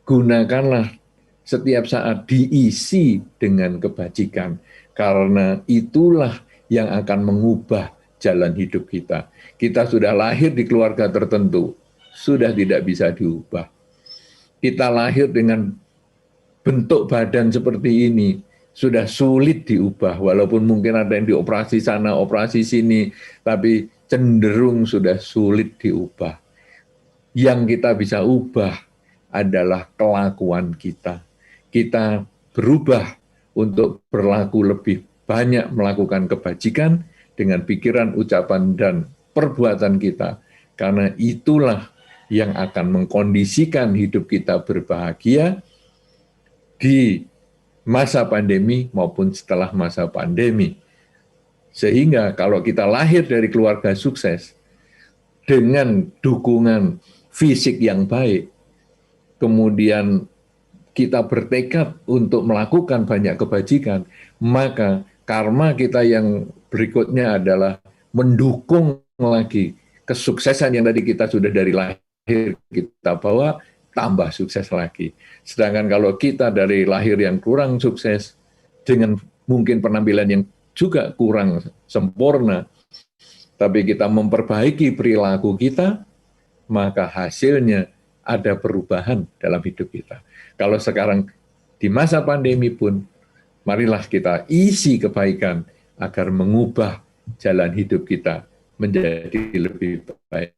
Gunakanlah setiap saat diisi dengan kebajikan. Karena itulah yang akan mengubah jalan hidup kita. Kita sudah lahir di keluarga tertentu, sudah tidak bisa diubah. Kita lahir dengan bentuk badan seperti ini, sudah sulit diubah. Walaupun mungkin ada yang dioperasi sana, operasi sini, tapi cenderung sudah sulit diubah. Yang kita bisa ubah adalah kelakuan kita. Kita berubah untuk berlaku lebih banyak melakukan kebajikan dengan pikiran, ucapan, dan perbuatan kita. Karena itulah yang akan mengkondisikan hidup kita berbahagia di masa pandemi maupun setelah masa pandemi. Sehingga kalau kita lahir dari keluarga sukses, dengan dukungan fisik yang baik, kemudian kita bertekad untuk melakukan banyak kebajikan, maka karma kita yang berikutnya adalah mendukung lagi kesuksesan yang tadi kita sudah dari lahir kita bawa, tambah sukses lagi. Sedangkan kalau kita dari lahir yang kurang sukses, dengan mungkin penampilan yang juga kurang sempurna, tapi kita memperbaiki perilaku kita, maka hasilnya ada perubahan dalam hidup kita. Kalau sekarang di masa pandemi pun, marilah kita isi kebaikan agar mengubah jalan hidup kita menjadi lebih baik.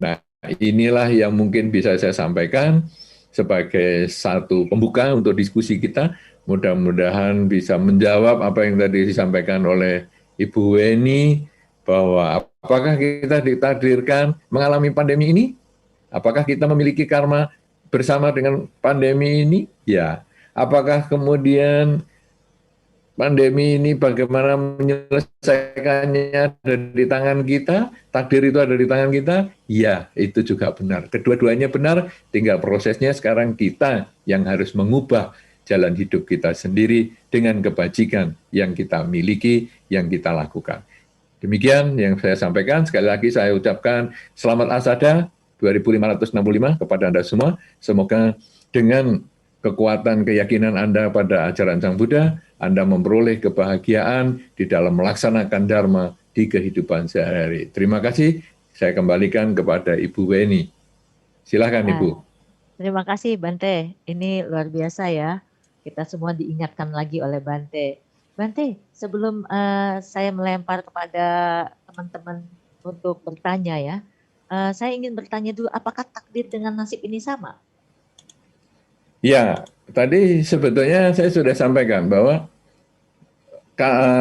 Nah, inilah yang mungkin bisa saya sampaikan sebagai satu pembuka untuk diskusi kita. Mudah-mudahan bisa menjawab apa yang tadi disampaikan oleh Ibu Weni, bahwa apakah kita ditakdirkan mengalami pandemi ini? Apakah kita memiliki karma bersama dengan pandemi ini? Ya. Apakah kemudian pandemi ini bagaimana menyelesaikannya ada di tangan kita, takdir itu ada di tangan kita, ya itu juga benar. Kedua-duanya benar, tinggal prosesnya sekarang kita yang harus mengubah jalan hidup kita sendiri dengan kebajikan yang kita miliki, yang kita lakukan. Demikian yang saya sampaikan, sekali lagi saya ucapkan selamat Asada 2565 kepada Anda semua, semoga dengan kekuatan keyakinan Anda pada ajaran Sang Buddha, Anda memperoleh kebahagiaan di dalam melaksanakan Dharma di kehidupan sehari-hari. Terima kasih, saya kembalikan kepada Ibu Weni. Silakan Ibu. Terima kasih Bante, ini luar biasa ya. Kita semua diingatkan lagi oleh Bante. Bante, sebelum saya melempar kepada teman-teman untuk bertanya ya, saya ingin bertanya dulu, apakah takdir dengan nasib ini sama? Ya, tadi sebetulnya saya sudah sampaikan bahwa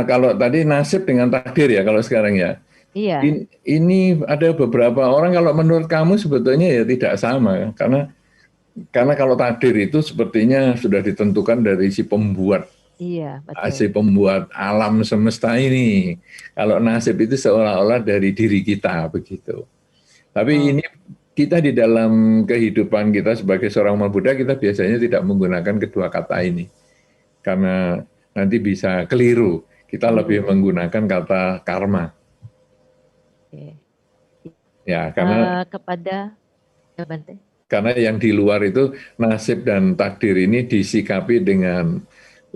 kalau tadi nasib dengan takdir ya, kalau sekarang ya. Iya. Ini ada beberapa orang kalau menurut kamu sebetulnya ya tidak sama, karena kalau takdir itu sepertinya sudah ditentukan dari si pembuat. Iya, betul. Si pembuat alam semesta ini. Kalau nasib itu seolah-olah dari diri kita begitu. Tapi ini kita di dalam kehidupan kita sebagai seorang umat Buddha, kita biasanya tidak menggunakan kedua kata ini. Karena nanti bisa keliru. Kita lebih menggunakan kata karma. Oke. Ya, karena karena yang di luar itu nasib dan takdir ini disikapi dengan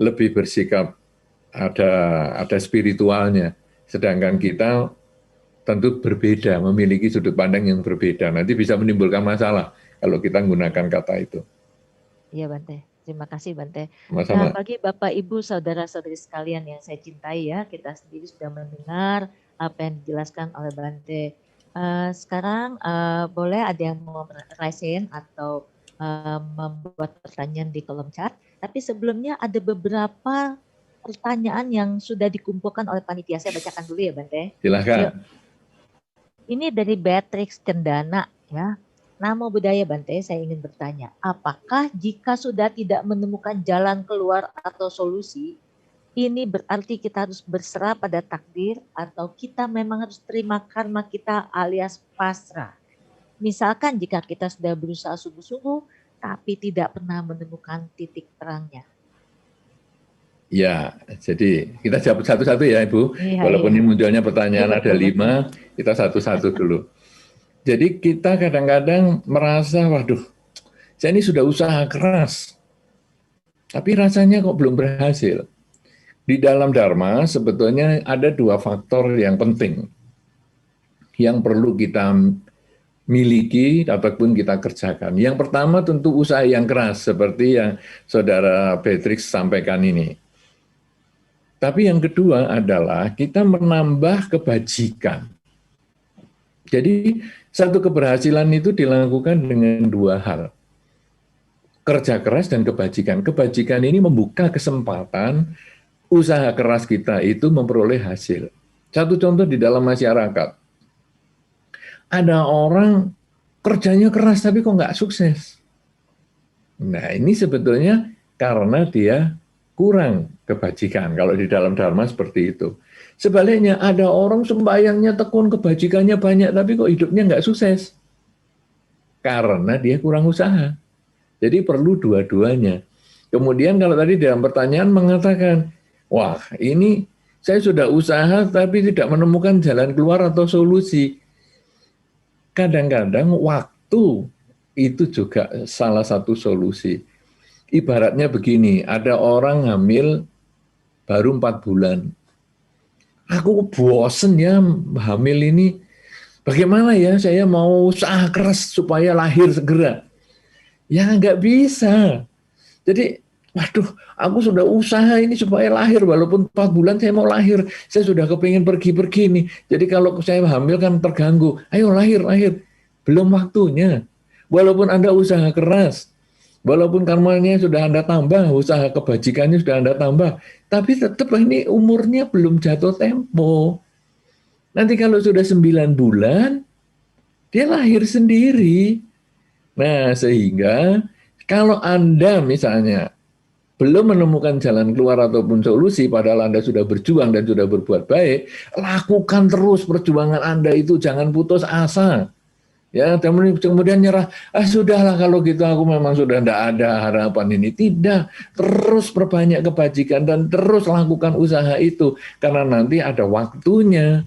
lebih bersikap ada spiritualnya. Sedangkan kita tentu berbeda, memiliki sudut pandang yang berbeda. Nanti bisa menimbulkan masalah kalau kita menggunakan kata itu. Iya Bante, terima kasih Bante. Sama-sama. Nah, bagi Bapak Ibu saudara-saudari sekalian yang saya cintai ya, kita sendiri sudah mendengar apa yang dijelaskan oleh Bante. Sekarang boleh ada yang mau raise hand atau membuat pertanyaan di kolom chat. Tapi sebelumnya ada beberapa pertanyaan yang sudah dikumpulkan oleh panitia. Saya bacakan dulu ya Bante. Silakan. Ini dari Beatrix Cendana ya. Namo Buddhaya Bante, saya ingin bertanya, apakah jika sudah tidak menemukan jalan keluar atau solusi, ini berarti kita harus berserah pada takdir atau kita memang harus terima karma kita alias pasrah? Misalkan jika kita sudah berusaha sungguh-sungguh, tapi tidak pernah menemukan titik terangnya. Ya, jadi kita jawab satu-satu ya Ibu. Iya, walaupun ini munculnya pertanyaan ada 5, kita satu-satu dulu. Jadi kita kadang-kadang merasa, waduh, saya ini sudah usaha keras, tapi rasanya kok belum berhasil. Di dalam Dharma sebetulnya ada 2 faktor yang penting yang perlu kita miliki ataupun kita kerjakan. Yang pertama tentu usaha yang keras, seperti yang Saudara Beatrix sampaikan ini. Tapi yang kedua adalah kita menambah kebajikan. Jadi satu keberhasilan itu dilakukan dengan 2 hal. Kerja keras dan kebajikan. Kebajikan ini membuka kesempatan usaha keras kita itu memperoleh hasil. Satu contoh di dalam masyarakat. Ada orang kerjanya keras tapi kok nggak sukses. Nah ini sebetulnya karena dia kurang kebajikan, kalau di dalam Dharma seperti itu. Sebaliknya ada orang sembahyangnya tekun, kebajikannya banyak, tapi kok hidupnya nggak sukses. Karena dia kurang usaha. Jadi perlu dua-duanya. Kemudian kalau tadi dalam pertanyaan mengatakan, wah ini saya sudah usaha tapi tidak menemukan jalan keluar atau solusi. Kadang-kadang waktu itu juga salah satu solusi. Ibaratnya begini, ada orang hamil baru 4 bulan. Aku bosen ya hamil ini. Bagaimana ya saya mau usaha keras supaya lahir segera. Ya nggak bisa. Jadi, waduh, aku sudah usaha ini supaya lahir. Walaupun 4 bulan saya mau lahir. Saya sudah kepingin pergi-pergi nih. Jadi kalau saya hamil kan terganggu. Ayo lahir. Belum waktunya. Walaupun Anda usaha keras. Walaupun karmanya sudah Anda tambah, usaha kebajikannya sudah Anda tambah, tapi tetap ini umurnya belum jatuh tempo. Nanti kalau sudah 9 bulan, dia lahir sendiri. Nah, sehingga kalau Anda misalnya belum menemukan jalan keluar ataupun solusi, padahal Anda sudah berjuang dan sudah berbuat baik, lakukan terus perjuangan Anda itu, jangan putus asa. Ya, kemudian nyerah, sudahlah kalau gitu aku memang sudah tidak ada harapan ini. Tidak, terus perbanyak kebajikan dan terus lakukan usaha itu. Karena nanti ada waktunya,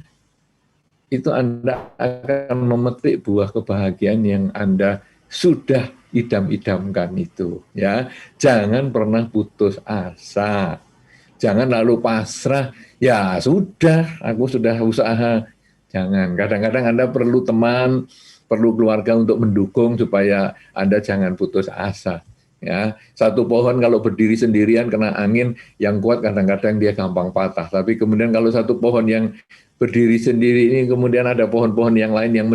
itu Anda akan memetik buah kebahagiaan yang Anda sudah idam-idamkan itu, ya. Jangan pernah putus asa, jangan lalu pasrah. Ya sudah, aku sudah usaha. Jangan. Kadang-kadang Anda perlu teman, perlu keluarga untuk mendukung supaya Anda jangan putus asa. Ya, satu pohon kalau berdiri sendirian kena angin, yang kuat kadang-kadang dia gampang patah. Tapi kemudian kalau satu pohon yang berdiri sendiri ini kemudian ada pohon-pohon yang lain yang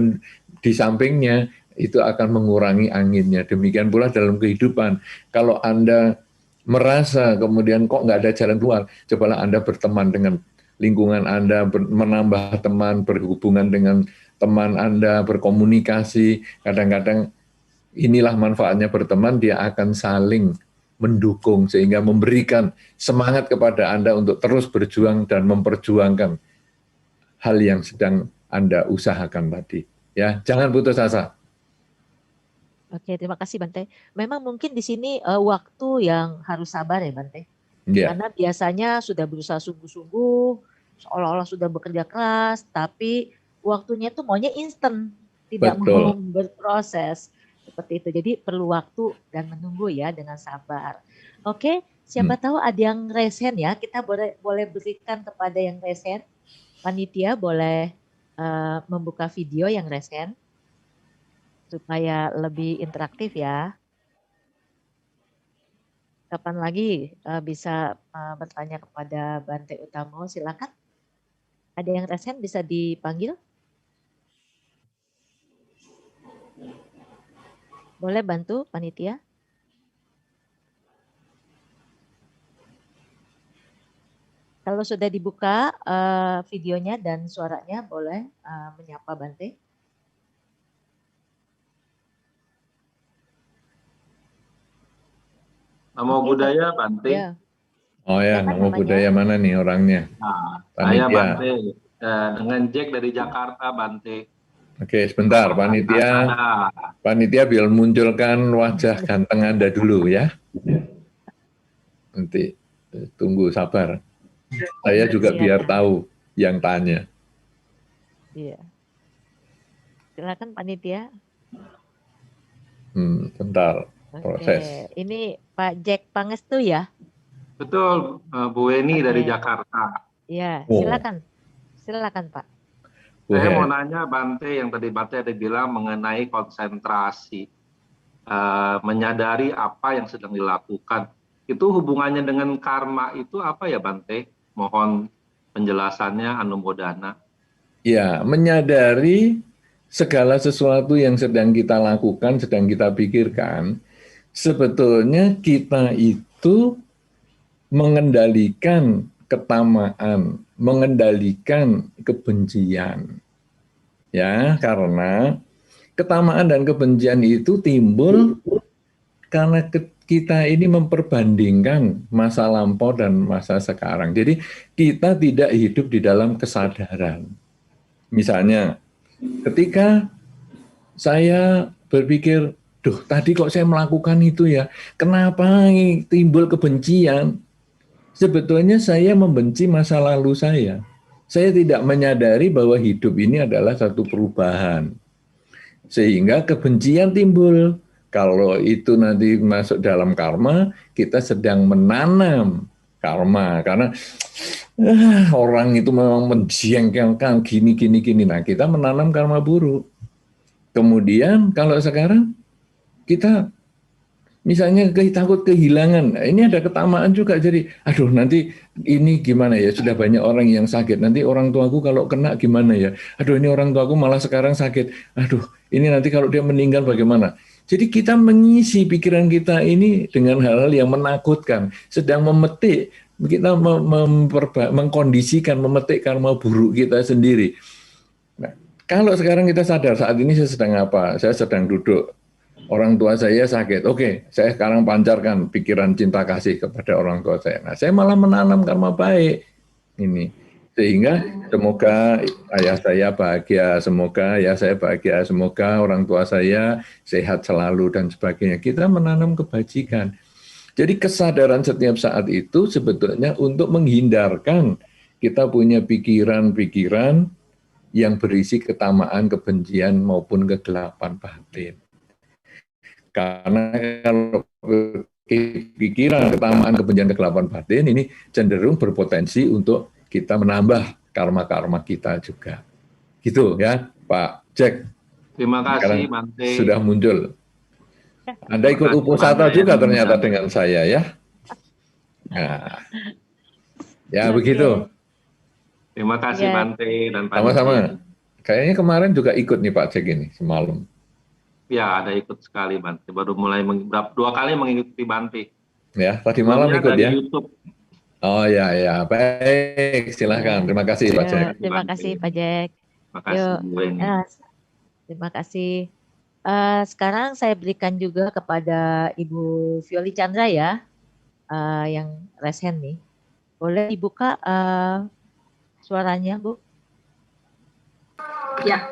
di sampingnya, itu akan mengurangi anginnya. Demikian pula dalam kehidupan. Kalau Anda merasa kemudian kok nggak ada jalan keluar, cobalah Anda berteman dengan lingkungan Anda, menambah teman, berhubungan dengan teman Anda, berkomunikasi. Kadang-kadang inilah manfaatnya berteman, dia akan saling mendukung sehingga memberikan semangat kepada Anda untuk terus berjuang dan memperjuangkan hal yang sedang Anda usahakan tadi. Ya, jangan putus asa. Oke, terima kasih Bante. Memang mungkin di sini waktu yang harus sabar ya Bante. Yeah. Karena biasanya sudah berusaha sungguh-sungguh, seolah-olah sudah bekerja keras, tapi waktunya tuh maunya instan, tidak mau berproses seperti itu. Jadi perlu waktu dan menunggu ya dengan sabar. Oke, siapa tahu ada yang resen ya, kita boleh berikan kepada yang resen. Panitia boleh membuka video yang resen supaya lebih interaktif ya. Kapan lagi bisa bertanya kepada Bante Utamo, silakan. Ada yang resen bisa dipanggil? Boleh bantu panitia? Kalau sudah dibuka videonya dan suaranya, boleh menyapa Bante. Namo Buddhaya, Bante. Ya. Oh ya, Namo Buddhaya mana nih orangnya? Nah, saya Bante, dengan Jack dari Jakarta, Bante. Oke, sebentar, panitia biar munculkan wajah ganteng Anda dulu ya. Nanti tunggu sabar. Saya juga biar tahu yang tanya. Iya. Silakan panitia. Bentar, proses. Oke. Ini Pak Jack Pangestu ya? Betul, Bu Weni dari Jakarta. Iya, silakan. Silakan Pak. Saya mau nanya Bante, yang tadi Bante ada bilang mengenai konsentrasi, menyadari apa yang sedang dilakukan. Itu hubungannya dengan karma itu apa ya Bante? Mohon penjelasannya, Anumodana. Ya, menyadari segala sesuatu yang sedang kita lakukan, sedang kita pikirkan, sebetulnya kita itu mengendalikan ketamaan, mengendalikan kebencian. Ya, karena ketamaan dan kebencian itu timbul karena kita ini memperbandingkan masa lampau dan masa sekarang. Jadi kita tidak hidup di dalam kesadaran. Misalnya, ketika saya berpikir, duh tadi kok saya melakukan itu ya, kenapa timbul kebencian? Sebetulnya saya membenci masa lalu saya. Saya tidak menyadari bahwa hidup ini adalah satu perubahan. Sehingga kebencian timbul. Kalau itu nanti masuk dalam karma, kita sedang menanam karma. Karena orang itu memang menjengkelkan gini. Nah, kita menanam karma buruk. Kemudian kalau sekarang kita misalnya takut kehilangan, ini ada ketamaan juga. Jadi, aduh nanti ini gimana ya, sudah banyak orang yang sakit. Nanti orang tuaku kalau kena gimana ya? Aduh ini orang tuaku malah sekarang sakit. Aduh ini nanti kalau dia meninggal bagaimana? Jadi kita mengisi pikiran kita ini dengan hal-hal yang menakutkan. Sedang memetik, kita mengkondisikan, memetik karma buruk kita sendiri. Nah, kalau sekarang kita sadar, saat ini saya sedang apa? Saya sedang duduk orang tua saya sakit. Oke, saya sekarang pancarkan pikiran cinta kasih kepada orang tua saya. Nah, saya malah menanam karma baik ini. Sehingga semoga ayah saya bahagia, semoga ya saya bahagia, semoga orang tua saya sehat selalu dan sebagainya. Kita menanam kebajikan. Jadi kesadaran setiap saat itu sebetulnya untuk menghindarkan kita punya pikiran-pikiran yang berisi ketamaan, kebencian maupun kegelapan batin. Karena kalau pikiran, ketamaan, kebencian, kegelapan batin ini cenderung berpotensi untuk kita menambah karma-karma kita juga. Gitu ya, Pak Jack. Terima kasih, Sekarang Bante. sudah muncul. Anda ikut Terima kasih, Uposatha Bante. juga ternyata dengan saya ya. Nah, ya begitu. Terima kasih, Ya. Bante dan Pak. Sama-sama. Kayaknya kemarin juga ikut nih Pak Jack ini semalam. Ya, ada ikut sekali, Bante. Baru mulai 2 kali mengikuti Bante. Ya, tadi malam Sebelumnya ikut dari ya. YouTube. Oh ya, ya. Baik, silahkan. Terima kasih Pak Jack. Terima kasih Pak Jack. Terima kasih, Yuk. Bu Eni. Terima kasih. Sekarang saya berikan juga kepada Ibu Violi Chandra ya, yang resen nih. Boleh dibuka suaranya, Bu? Ya.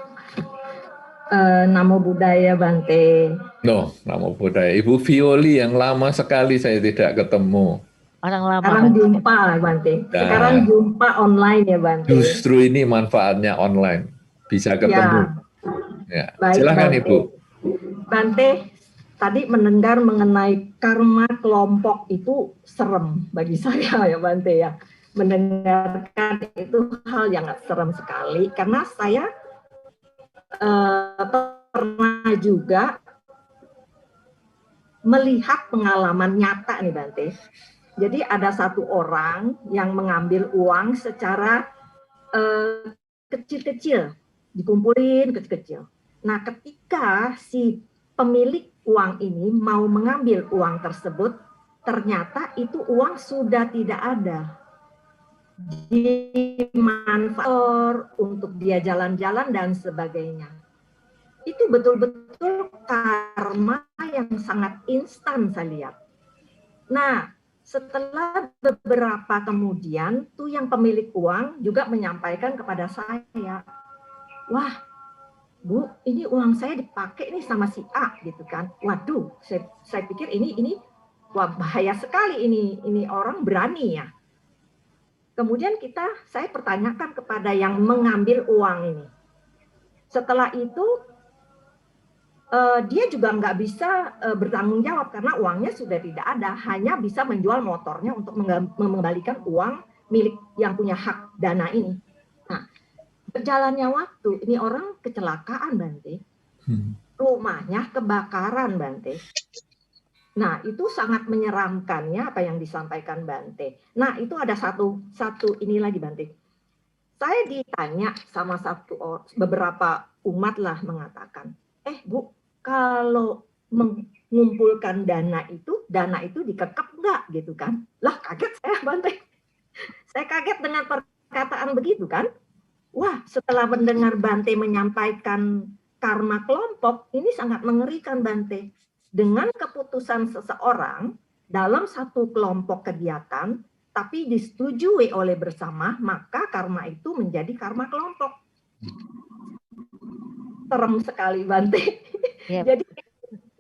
Namo Buddhaya Bante. No, Namo Buddhaya. Ibu Violi yang lama sekali saya tidak ketemu. Orang lama. Sekarang jumpa Bante. Sekarang jumpa online ya Bante. Justru ini manfaatnya online. Bisa ketemu. Ya. Baik, Silakan Bante. Ibu. Bante, tadi mendengar mengenai karma kelompok itu serem bagi saya ya Bante ya. Mendengarkan itu hal yang serem sekali karena saya pernah juga melihat pengalaman nyata nih Bante. Jadi ada satu orang yang mengambil uang secara kecil-kecil, dikumpulin kecil-kecil. Nah, ketika si pemilik uang ini mau mengambil uang tersebut, ternyata itu uang sudah tidak ada. Dimanfaatkan untuk dia jalan-jalan dan sebagainya. Itu betul-betul karma yang sangat instan saya lihat. Nah, setelah beberapa kemudian, tuh yang pemilik uang juga menyampaikan kepada saya, wah, Bu, ini uang saya dipakai nih sama si A, gitu kan. Waduh, saya pikir ini wah bahaya sekali ini orang berani ya. Kemudian saya pertanyakan kepada yang mengambil uang ini. Setelah itu dia juga nggak bisa bertanggung jawab karena uangnya sudah tidak ada, hanya bisa menjual motornya untuk mengembalikan uang milik yang punya hak dana ini. Nah, berjalannya waktu, ini orang kecelakaan Bante, rumahnya kebakaran Bante. Nah, itu sangat menyeramkan ya apa yang disampaikan Bante. Nah, itu ada satu ini lagi Bante. Saya ditanya sama beberapa umat lah mengatakan, Bu, kalau mengumpulkan dana itu dikekep nggak gitu kan? Lah kaget saya Bante. Saya kaget dengan perkataan begitu kan. Wah, setelah mendengar Bante menyampaikan karma kelompok, ini sangat mengerikan Bante. Dengan keputusan seseorang dalam satu kelompok kegiatan, tapi disetujui oleh bersama, maka karma itu menjadi karma kelompok. Serem sekali Bante. Yep. Jadi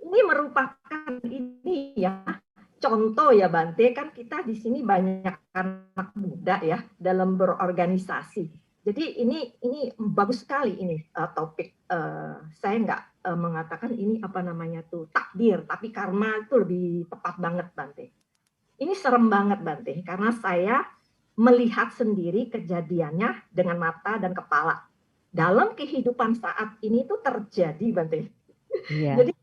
ini merupakan ini ya contoh ya Bante, kan kita di sini banyak anak muda ya dalam berorganisasi. Jadi ini bagus sekali ini topik. Saya nggak mengatakan ini apa namanya tuh takdir, tapi karma itu lebih tepat banget Bante. Ini serem banget Bante, karena saya melihat sendiri kejadiannya dengan mata dan kepala. Dalam kehidupan saat ini tuh terjadi Bante. Yeah. Jadi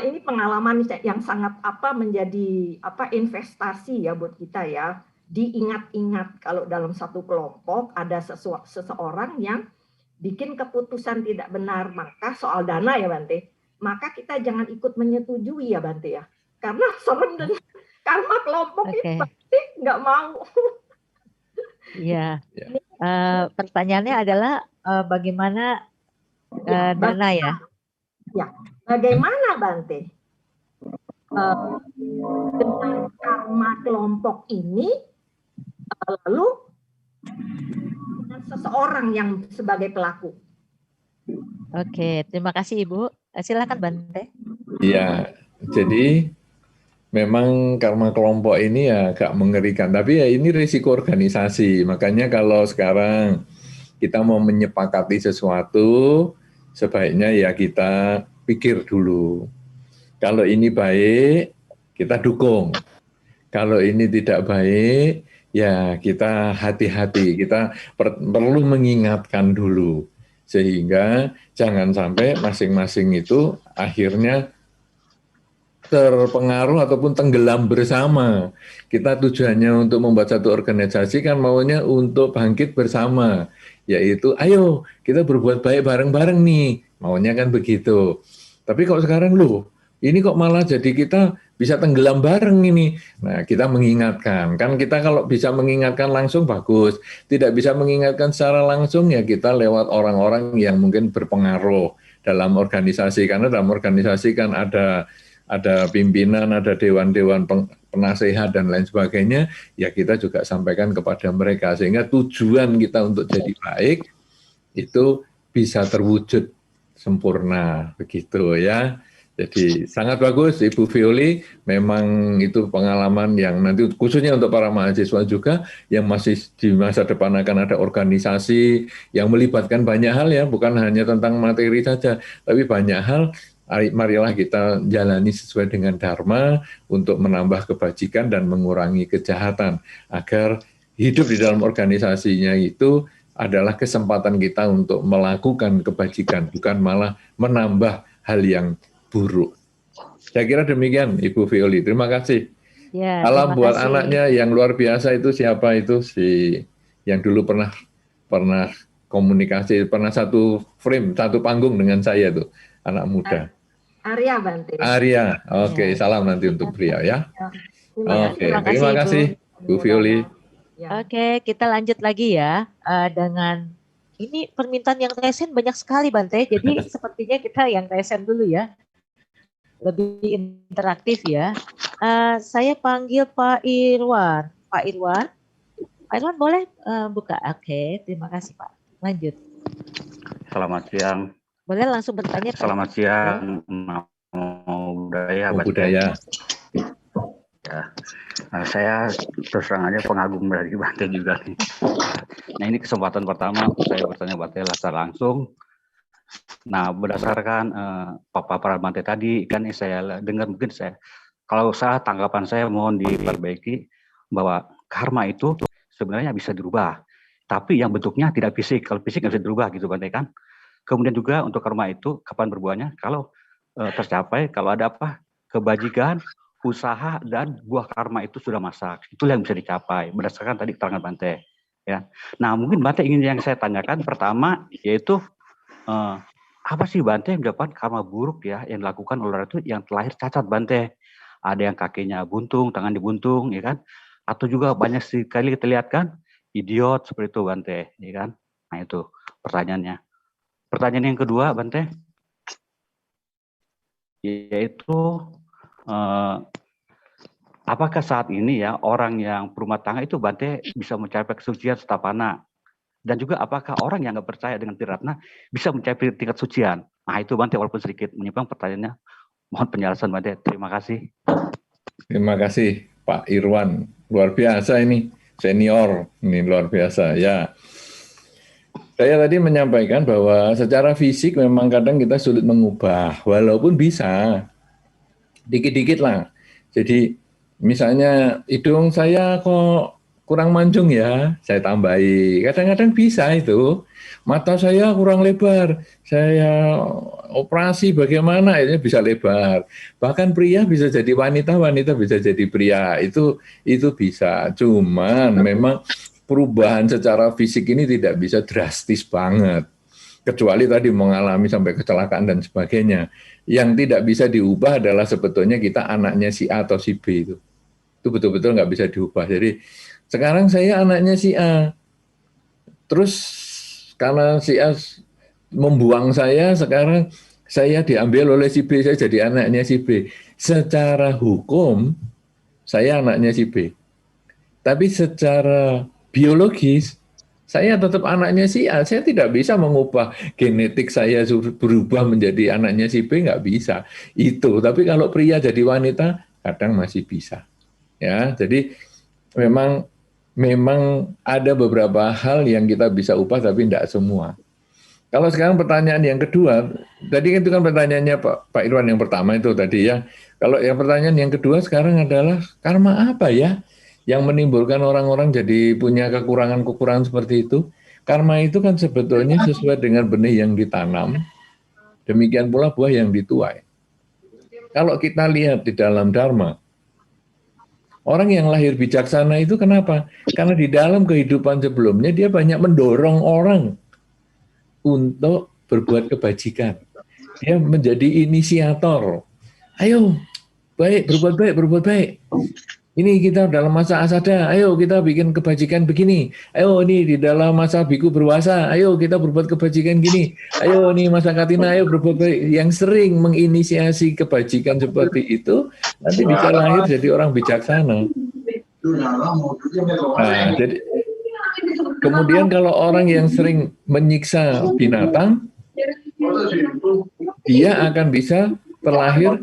ini pengalaman yang sangat menjadi investasi ya buat kita ya. Diingat-ingat kalau dalam satu kelompok ada seseorang yang bikin keputusan tidak benar, maka soal dana ya Bante, maka kita jangan ikut menyetujui ya Bante ya, karena serem dan karma kelompok itu Bante nggak mau. Iya. Pertanyaannya adalah bagaimana dana ya? Ya, bagaimana Bante, dengan karma kelompok ini, lalu dengan seseorang yang sebagai pelaku. Oke, terima kasih Ibu. Silakan Bante. Iya, jadi memang karma kelompok ini ya agak mengerikan, tapi ya ini risiko organisasi. Makanya kalau sekarang kita mau menyepakati sesuatu, sebaiknya ya kita pikir dulu. Kalau ini baik, kita dukung. Kalau ini tidak baik, ya kita hati-hati. Kita perlu mengingatkan dulu. Sehingga jangan sampai masing-masing itu akhirnya terpengaruh ataupun tenggelam bersama. Kita tujuannya untuk membuat satu organisasi kan maunya untuk bangkit bersama. Yaitu, ayo kita berbuat baik bareng-bareng nih. Maunya kan begitu. Tapi kok sekarang loh, ini kok malah jadi kita bisa tenggelam bareng ini. Nah, kita mengingatkan. Kan kita kalau bisa mengingatkan langsung bagus. Tidak bisa mengingatkan secara langsung ya kita lewat orang-orang yang mungkin berpengaruh dalam organisasi. Karena dalam organisasi kan ada pimpinan, ada dewan-dewan penasehat dan lain sebagainya, ya kita juga sampaikan kepada mereka sehingga tujuan kita untuk jadi baik itu bisa terwujud sempurna begitu ya. Jadi sangat bagus Ibu Violi, memang itu pengalaman yang nanti khususnya untuk para mahasiswa juga yang masih di masa depan akan ada organisasi yang melibatkan banyak hal ya, bukan hanya tentang materi saja, tapi banyak hal. Marilah kita jalani sesuai dengan Dharma untuk menambah kebajikan dan mengurangi kejahatan agar hidup di dalam organisasinya itu adalah kesempatan kita untuk melakukan kebajikan, bukan malah menambah hal yang buruk. Saya kira demikian Ibu Violi. Terima kasih. Ya, Salam buat kasih. anaknya yang luar biasa itu siapa itu si yang dulu pernah komunikasi, pernah satu frame, satu panggung dengan saya tuh, anak muda. Arya Bante. Arya, oke, salam nanti untuk beliau ya. Oke, terima kasih Bu Violi. Ya. Oke, kita lanjut lagi ya dengan ini permintaan yang resen banyak sekali Bante. Jadi sepertinya kita yang resen dulu ya, lebih interaktif ya. Saya panggil Pak Irwan. Pak Irwan boleh buka? Oke, terima kasih Pak. Lanjut. Selamat siang. Boleh langsung bertanya. Selamat siang, Namo Buddhaya. Budaya. Ya, saya terus terang aja pengagum dari Bante juga nih. Nah ini kesempatan pertama saya bertanya Bante secara langsung. Nah berdasarkan paparan Bante tadi kan saya dengar mungkin kalau salah tanggapan saya mohon diperbaiki bahwa karma itu sebenarnya bisa dirubah, tapi yang bentuknya tidak fisik. Kalau fisik nggak bisa dirubah gitu Bante kan. Kemudian juga untuk karma itu kapan berbuahnya? Kalau tercapai, kalau ada apa? Kebajikan, usaha dan buah karma itu sudah masak. Itulah yang bisa dicapai berdasarkan tadi keterangan Bante. Ya. Nah mungkin Bante ingin yang saya tanyakan pertama yaitu apa sih Bante yang mendapat karma buruk ya yang dilakukan oleh orang itu yang terlahir cacat Bante? Ada yang kakinya buntung, tangan dibuntung, ya kan? Atau juga banyak sekali kita lihat kan idiot seperti itu Bante, ya kan? Nah itu pertanyaannya. Pertanyaan yang kedua, Bante, yaitu apakah saat ini ya orang yang berumah tangga itu Bante bisa mencapai kesucian setapana? Dan juga apakah orang yang nggak percaya dengan Tiratna bisa mencapai tingkat sucian? Nah itu Bante walaupun sedikit menyimpang pertanyaannya. Mohon penjelasan Bante. Terima kasih. Terima kasih Pak Irwan. Luar biasa ini, senior. Ini luar biasa ya. Saya tadi menyampaikan bahwa secara fisik memang kadang kita sulit mengubah, walaupun bisa, dikit-dikit lah. Jadi misalnya hidung saya kok kurang mancung ya, saya tambahi. Kadang-kadang bisa itu. Mata saya kurang lebar, saya operasi bagaimana ini bisa lebar. Bahkan pria bisa jadi wanita, wanita bisa jadi pria. Itu bisa. Cuman memang perubahan secara fisik ini tidak bisa drastis banget. Kecuali tadi mengalami sampai kecelakaan dan sebagainya. Yang tidak bisa diubah adalah sebetulnya kita anaknya si A atau si B itu. Itu betul-betul nggak bisa diubah. Jadi sekarang saya anaknya si A. Terus karena si A membuang saya, sekarang saya diambil oleh si B, saya jadi anaknya si B. Secara hukum, saya anaknya si B. Tapi secara biologis, saya tetap anaknya si A. Saya tidak bisa mengubah genetik saya berubah menjadi anaknya si B, nggak bisa. Itu. Tapi kalau pria jadi wanita, kadang masih bisa. Ya, jadi memang ada beberapa hal yang kita bisa ubah, tapi tidak semua. Kalau sekarang pertanyaan yang kedua, tadi itu kan pertanyaannya Pak Irwan yang pertama itu tadi ya. Kalau yang pertanyaan yang kedua sekarang adalah karma apa ya yang menimbulkan orang-orang jadi punya kekurangan-kekurangan seperti itu? Karma itu kan sebetulnya sesuai dengan benih yang ditanam, demikian pula buah yang dituai. Kalau kita lihat di dalam Dharma, orang yang lahir bijaksana itu kenapa? Karena di dalam kehidupan sebelumnya dia banyak mendorong orang untuk berbuat kebajikan. Dia menjadi inisiator. Ayo, berbuat baik. Ini kita dalam masa asada, ayo kita bikin kebajikan begini. Ayo ini di dalam masa biku berwasa, ayo kita berbuat kebajikan gini. Ayo ini masa katina, ayo berbuat baik. Yang sering menginisiasi kebajikan seperti itu, nanti bisa lahir jadi orang bijaksana. Nah, jadi kemudian kalau orang yang sering menyiksa binatang, dia akan bisa terlahir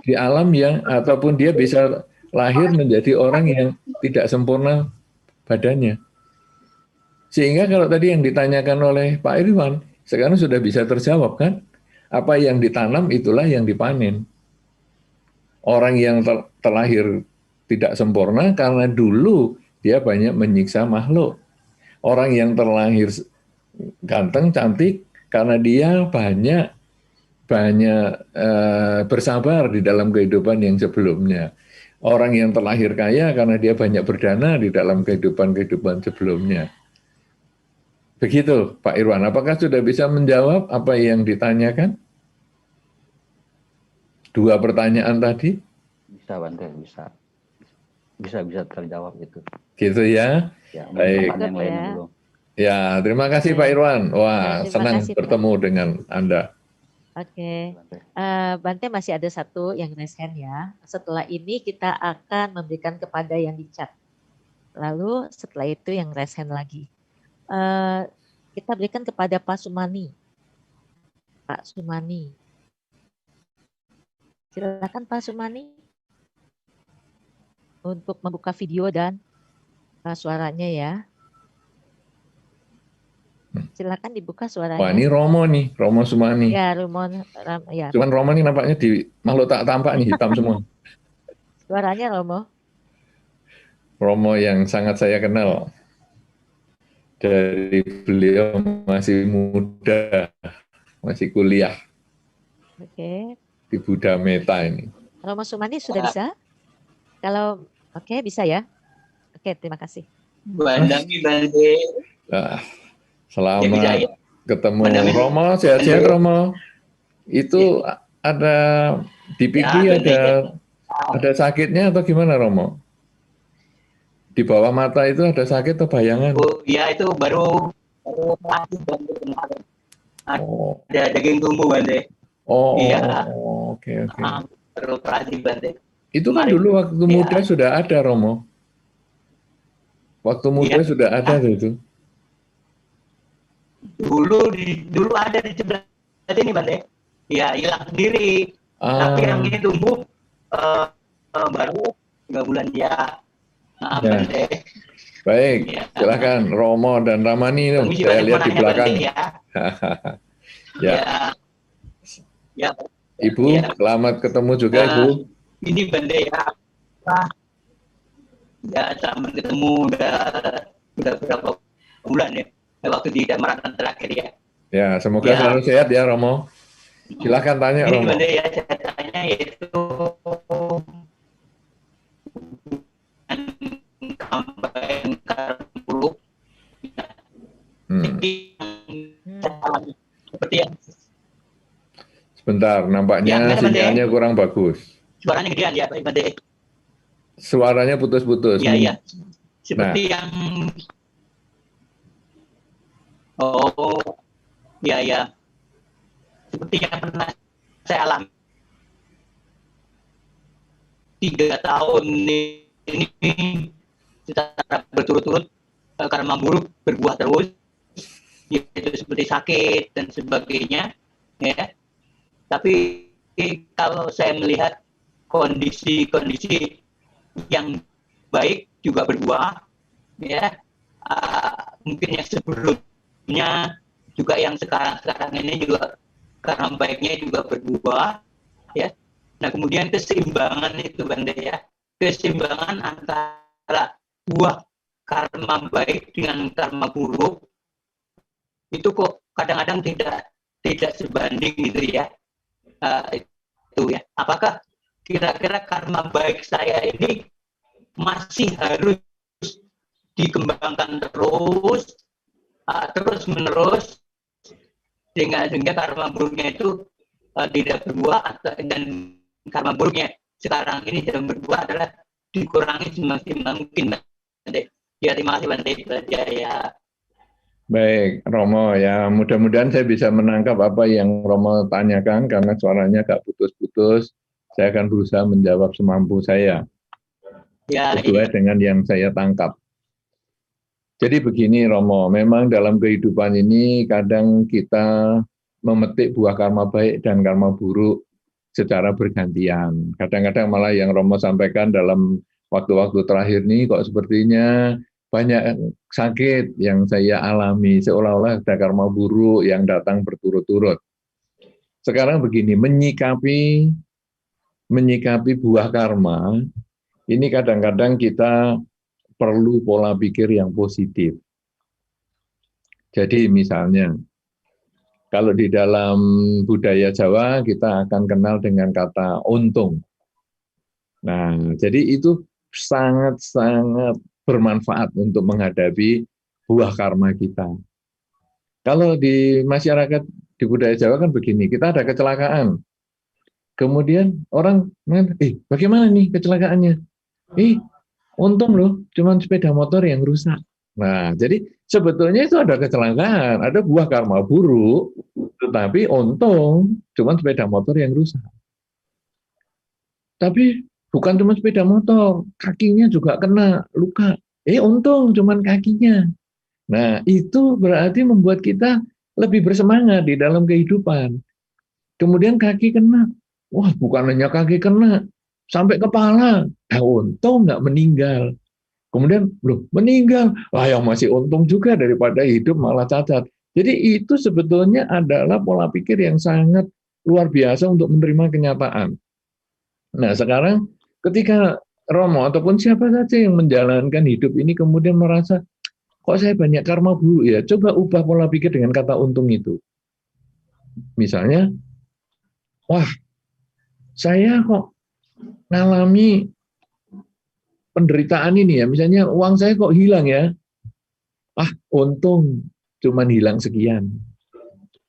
di alam yang, ataupun dia bisa lahir menjadi orang yang tidak sempurna badannya. Sehingga kalau tadi yang ditanyakan oleh Pak Irwan, sekarang sudah bisa terjawab kan? Apa yang ditanam itulah yang dipanen. Orang yang terlahir tidak sempurna karena dulu dia banyak menyiksa makhluk. Orang yang terlahir ganteng, cantik, karena dia banyak bersabar di dalam kehidupan yang sebelumnya. Orang yang terlahir kaya karena dia banyak berdana di dalam kehidupan sebelumnya. Begitu, Pak Irwan. Apakah sudah bisa menjawab apa yang ditanyakan? Dua pertanyaan tadi? Bisa, Bante, bisa terjawab gitu. Gitu ya. Ya, baik. Yang lain yang belum. Ya, terima kasih Pak Irwan. Wah, senang kasih, bertemu dengan Anda. Oke, Bante masih ada satu yang raise hand ya. Setelah ini kita akan memberikan kepada yang di chat. Lalu setelah itu yang raise hand lagi. Kita berikan kepada Pak Sumani. Pak Sumani. Silakan Pak Sumani untuk membuka video dan suaranya ya. Silakan dibuka suaranya. Wah, ini Romo nih, Romo Sumani. Ya, ya. Cuman Romo ini nampaknya di makhluk tak tampak nih, hitam semua. Suaranya Romo. Romo yang sangat saya kenal. Dari beliau masih muda, masih kuliah. Oke. Di Buddha Meta ini. Romo Sumani sudah bisa? Kalau oke, bisa ya. Oke, terima kasih. Bandangi Bante. Selamat ketemu Romo, sehat-sehat Romo. Itu ada di pipi ada sakitnya atau gimana Romo? Di bawah mata itu ada sakit atau bayangan? Oh ya, itu baru kemarin. Ada daging tumbuh Bante. Iya. Oke. Baru operasi Bante. Itu kan dulu waktu muda sudah ada Romo. Waktu muda sudah ada itu. Dulu ada di sebelah sini Bante. Ya hilang sendiri. Tapi yang ini tumbuh baru 3 bulan dia. Bante. Baik, silakan Romo dan Ramani itu saya lihat di belakang. Ya. Ibu, selamat ketemu juga Ibu. Ini Bante ya. Ya, selamat ketemu udah berapa bulan ya. Waktu di Damaratan terakhir ya. Ya, semoga selalu sehat ya Romo. Silakan tanya ini Romo. Bante ya, saya tanya yaitu kampanye Karmpulu. Seperti yang sebentar, nampaknya sinyalnya kurang bagus. Suaranya gedean ya, Bante. Suaranya putus-putus. Iya. Seperti yang seperti seperti yang pernah saya alami 3 tahun ini secara berturut-turut, karma buruk berbuah terus, yaitu seperti sakit dan sebagainya, ya. Tapi kalau saya melihat kondisi-kondisi yang baik juga berbuah, ya. Mungkin yang sebelumnya juga yang sekarang ini juga karena baiknya juga berbuah, ya. Nah, kemudian keseimbangan itu, Bante, ya, keseimbangan antara buah karma baik dengan karma buruk itu kok kadang-kadang tidak sebanding gitu ya. Itu ya. Apakah kira-kira karma baik saya ini masih harus dikembangkan terus menerus sehingga karma buruknya itu tidak berbuah, dan karma buruknya sekarang ini sedang berbuah adalah dikurangi semaksimal mungkin, Bante. Ya, terima kasih, Bante. Ya. Baik, Romo, ya mudah-mudahan saya bisa menangkap apa yang Romo tanyakan karena suaranya agak putus-putus. Saya akan berusaha menjawab semampu saya, sesuai dengan yang saya tangkap. Jadi begini, Romo, memang dalam kehidupan ini kadang kita memetik buah karma baik dan karma buruk secara bergantian. Kadang-kadang malah yang Romo sampaikan dalam waktu-waktu terakhir ini kok sepertinya banyak sakit yang saya alami, seolah-olah ada karma buruk yang datang berturut-turut. Sekarang begini, menyikapi buah karma, ini kadang-kadang kita perlu pola pikir yang positif. Jadi misalnya, kalau di dalam budaya Jawa kita akan kenal dengan kata untung. Nah, jadi itu sangat-sangat bermanfaat untuk menghadapi buah karma kita. Kalau di masyarakat di budaya Jawa kan begini, kita ada kecelakaan. Kemudian orang, bagaimana nih kecelakaannya? Untung loh, cuma sepeda motor yang rusak. Nah, jadi sebetulnya itu ada kecelakaan, ada buah karma buruk, tetapi untung cuma sepeda motor yang rusak. Tapi bukan cuma sepeda motor, kakinya juga kena luka. Untung cuma kakinya. Nah, itu berarti membuat kita lebih bersemangat di dalam kehidupan. Kemudian kaki kena. Wah, bukan hanya kaki kena, sampai kepala. Untung nggak meninggal. Kemudian, meninggal. Yang masih untung juga daripada hidup malah cacat. Jadi itu sebetulnya adalah pola pikir yang sangat luar biasa untuk menerima kenyataan. Nah, sekarang ketika Romo ataupun siapa saja yang menjalankan hidup ini kemudian merasa, kok saya banyak karma buruk ya, coba ubah pola pikir dengan kata untung itu. Misalnya, wah, saya kok ngalami penderitaan ini ya, misalnya uang saya kok hilang ya, untung cuman hilang sekian,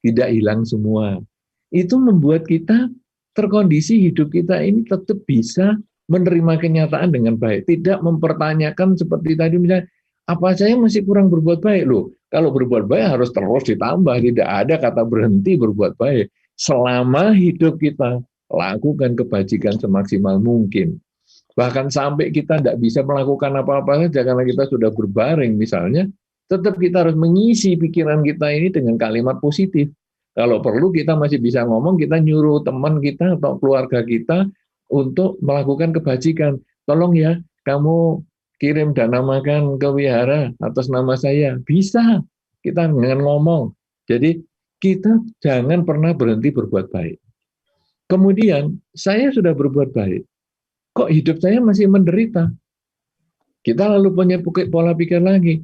tidak hilang semua. Itu membuat kita terkondisi hidup kita ini tetap bisa menerima kenyataan dengan baik, tidak mempertanyakan seperti tadi misalnya, apa saya masih kurang berbuat baik loh. Kalau berbuat baik harus terus ditambah, tidak ada kata berhenti berbuat baik. Selama hidup kita lakukan kebajikan semaksimal mungkin. Bahkan sampai kita tidak bisa melakukan apa-apa saja karena kita sudah berbaring misalnya, tetap kita harus mengisi pikiran kita ini dengan kalimat positif. Kalau perlu kita masih bisa ngomong, kita nyuruh teman kita atau keluarga kita untuk melakukan kebajikan. Tolong ya, kamu kirim dana makan ke wihara atas nama saya. Bisa, kita dengan ngomong. Jadi kita jangan pernah berhenti berbuat baik. Kemudian, saya sudah berbuat baik. Kok hidup saya masih menderita? Kita lalu punya pola pikir lagi.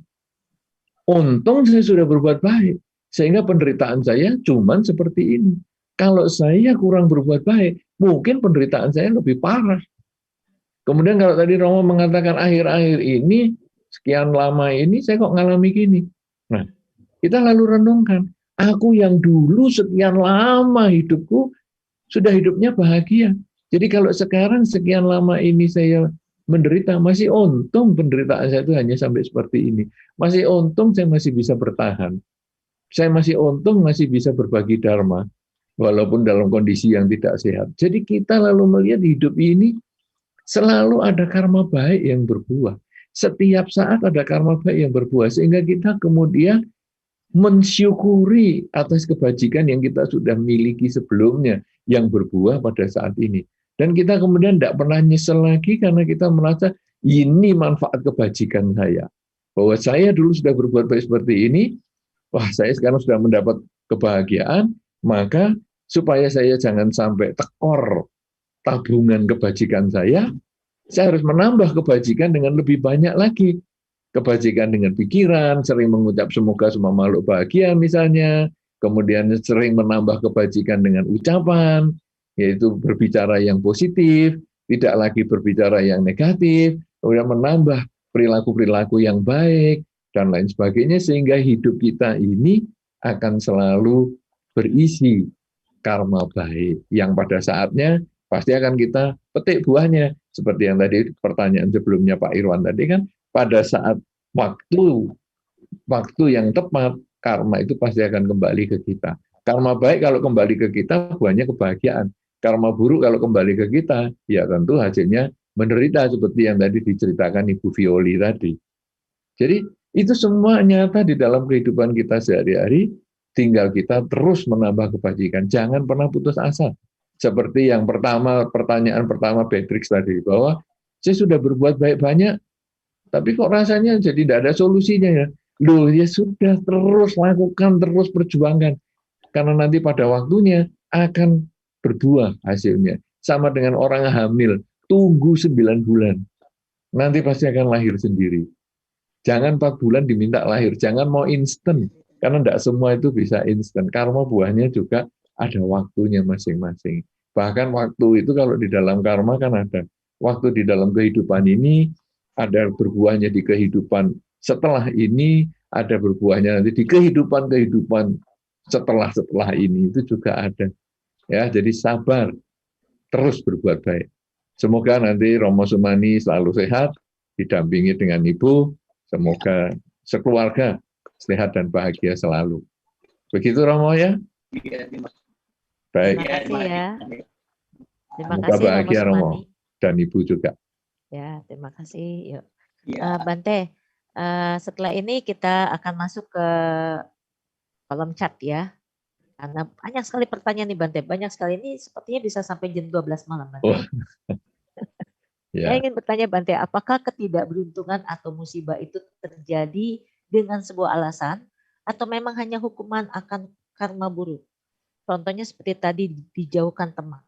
Untung saya sudah berbuat baik, sehingga penderitaan saya cuma seperti ini. Kalau saya kurang berbuat baik, mungkin penderitaan saya lebih parah. Kemudian kalau tadi Romo mengatakan akhir-akhir ini, sekian lama ini, saya kok ngalami gini. Nah, kita lalu renungkan, aku yang dulu sekian lama hidupku, sudah hidupnya bahagia. Jadi kalau sekarang sekian lama ini saya menderita, masih untung penderitaan saya itu hanya sampai seperti ini. Masih untung saya masih bisa bertahan. Saya masih untung masih bisa berbagi dharma. walaupun dalam kondisi yang tidak sehat. Jadi kita lalu melihat hidup ini selalu ada karma baik yang berbuah. Setiap saat ada karma baik yang berbuah, sehingga kita kemudian mensyukuri atas kebajikan yang kita sudah miliki sebelumnya yang berbuah pada saat ini. Dan kita kemudian tidak pernah nyesel lagi karena kita merasa ini manfaat kebajikan saya. Bahwa saya dulu sudah berbuat baik seperti ini, wah saya sekarang sudah mendapat kebahagiaan, maka supaya saya jangan sampai tekor tabungan kebajikan saya harus menambah kebajikan dengan lebih banyak lagi. Kebajikan dengan pikiran, sering mengucap semoga semua makhluk bahagia misalnya, kemudian sering menambah kebajikan dengan ucapan, yaitu berbicara yang positif, tidak lagi berbicara yang negatif, kemudian menambah perilaku-perilaku yang baik, dan lain sebagainya, sehingga hidup kita ini akan selalu berisi karma baik, yang pada saatnya pasti akan kita petik buahnya. Seperti yang tadi pertanyaan sebelumnya Pak Irwan tadi kan, pada saat waktu yang tepat, karma itu pasti akan kembali ke kita. Karma baik kalau kembali ke kita, buahnya kebahagiaan. Karma buruk kalau kembali ke kita, ya tentu hasilnya menderita, seperti yang tadi diceritakan Ibu Violi tadi. Jadi itu semua nyata di dalam kehidupan kita sehari-hari, tinggal kita terus menambah kebajikan. Jangan pernah putus asa. Seperti yang pertanyaan pertama Beatrix tadi, bahwa saya sudah berbuat baik banyak, tapi kok rasanya jadi tidak ada solusinya ya. Loh, ya sudah, terus lakukan, terus perjuangkan. Karena nanti pada waktunya akan berbuah hasilnya. Sama dengan orang hamil, tunggu 9 bulan. Nanti pasti akan lahir sendiri. Jangan 4 bulan diminta lahir, jangan mau instan. Karena tidak semua itu bisa instan. Karma buahnya juga ada waktunya masing-masing. Bahkan waktu itu kalau di dalam karma kan ada. Waktu di dalam kehidupan ini, ada berbuahnya di kehidupan setelah ini, ada berbuahnya nanti di kehidupan setelah ini, itu juga ada. Ya, jadi sabar, terus berbuat baik. Semoga nanti Romo Sumani selalu sehat, didampingi dengan Ibu, semoga sekeluarga sehat dan bahagia selalu. Begitu Romo ya? Baik. Terima kasih ya. Terima Semoga kasih Romo bahagia Romo Sumani. dan Ibu juga. Ya, terima kasih. Yuk. Ya. Bante, setelah ini kita akan masuk ke kolom chat ya. Karena banyak sekali pertanyaan nih Bante. Banyak sekali, ini sepertinya bisa sampai jam 12 malam Bante. Oh. Saya Ya. ingin bertanya Bante, apakah ketidakberuntungan atau musibah itu terjadi dengan sebuah alasan atau memang hanya hukuman akan karma buruk? Contohnya seperti tadi dijauhkan teman.